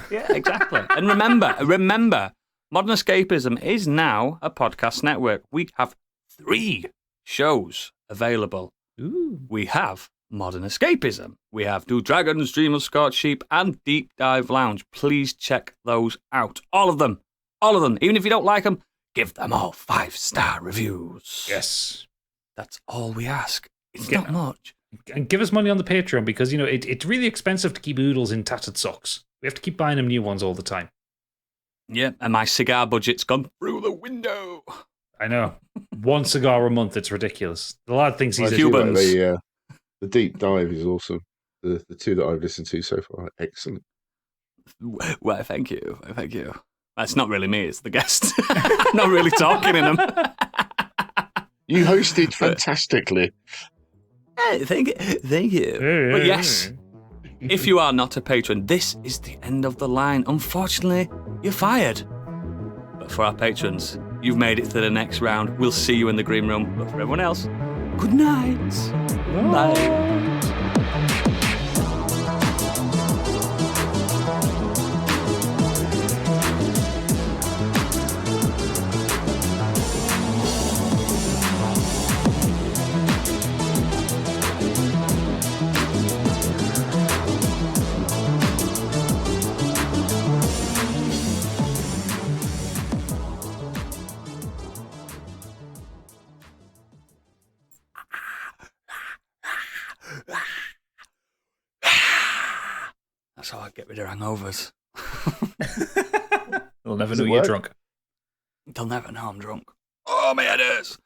Yeah, exactly. And remember, Modern Escapism is now a podcast network. We have 3 shows available. Ooh. We have Modern Escapism. We have Do Dragons Dream of Scorched Sheep and Deep Dive Lounge. Please check those out. All of them. Even if you don't like them, give them all 5-star reviews. Yes. That's all we ask. It's not much. And give us money on the Patreon because, it's really expensive to keep oodles in tattered socks. We have to keep buying them new ones all the time. Yeah, and my cigar budget's gone through the window. I know. 1 cigar a month, it's ridiculous. A lot of things he's Cubans. The Deep Dive is awesome. The 2 that I've listened to so far are excellent. Well, thank you. That's not really me, it's the guest. I'm not really talking in them. You hosted fantastically. Thank you. But yes, if you are not a patron, this is the end of the line. Unfortunately, you're fired. But for our patrons, you've made it to the next round. We'll see you in the green room. But for everyone else, good night. Bye. That's how I get rid of hangovers. They'll never know you're drunk. They'll never know I'm drunk. Oh, my head hurts.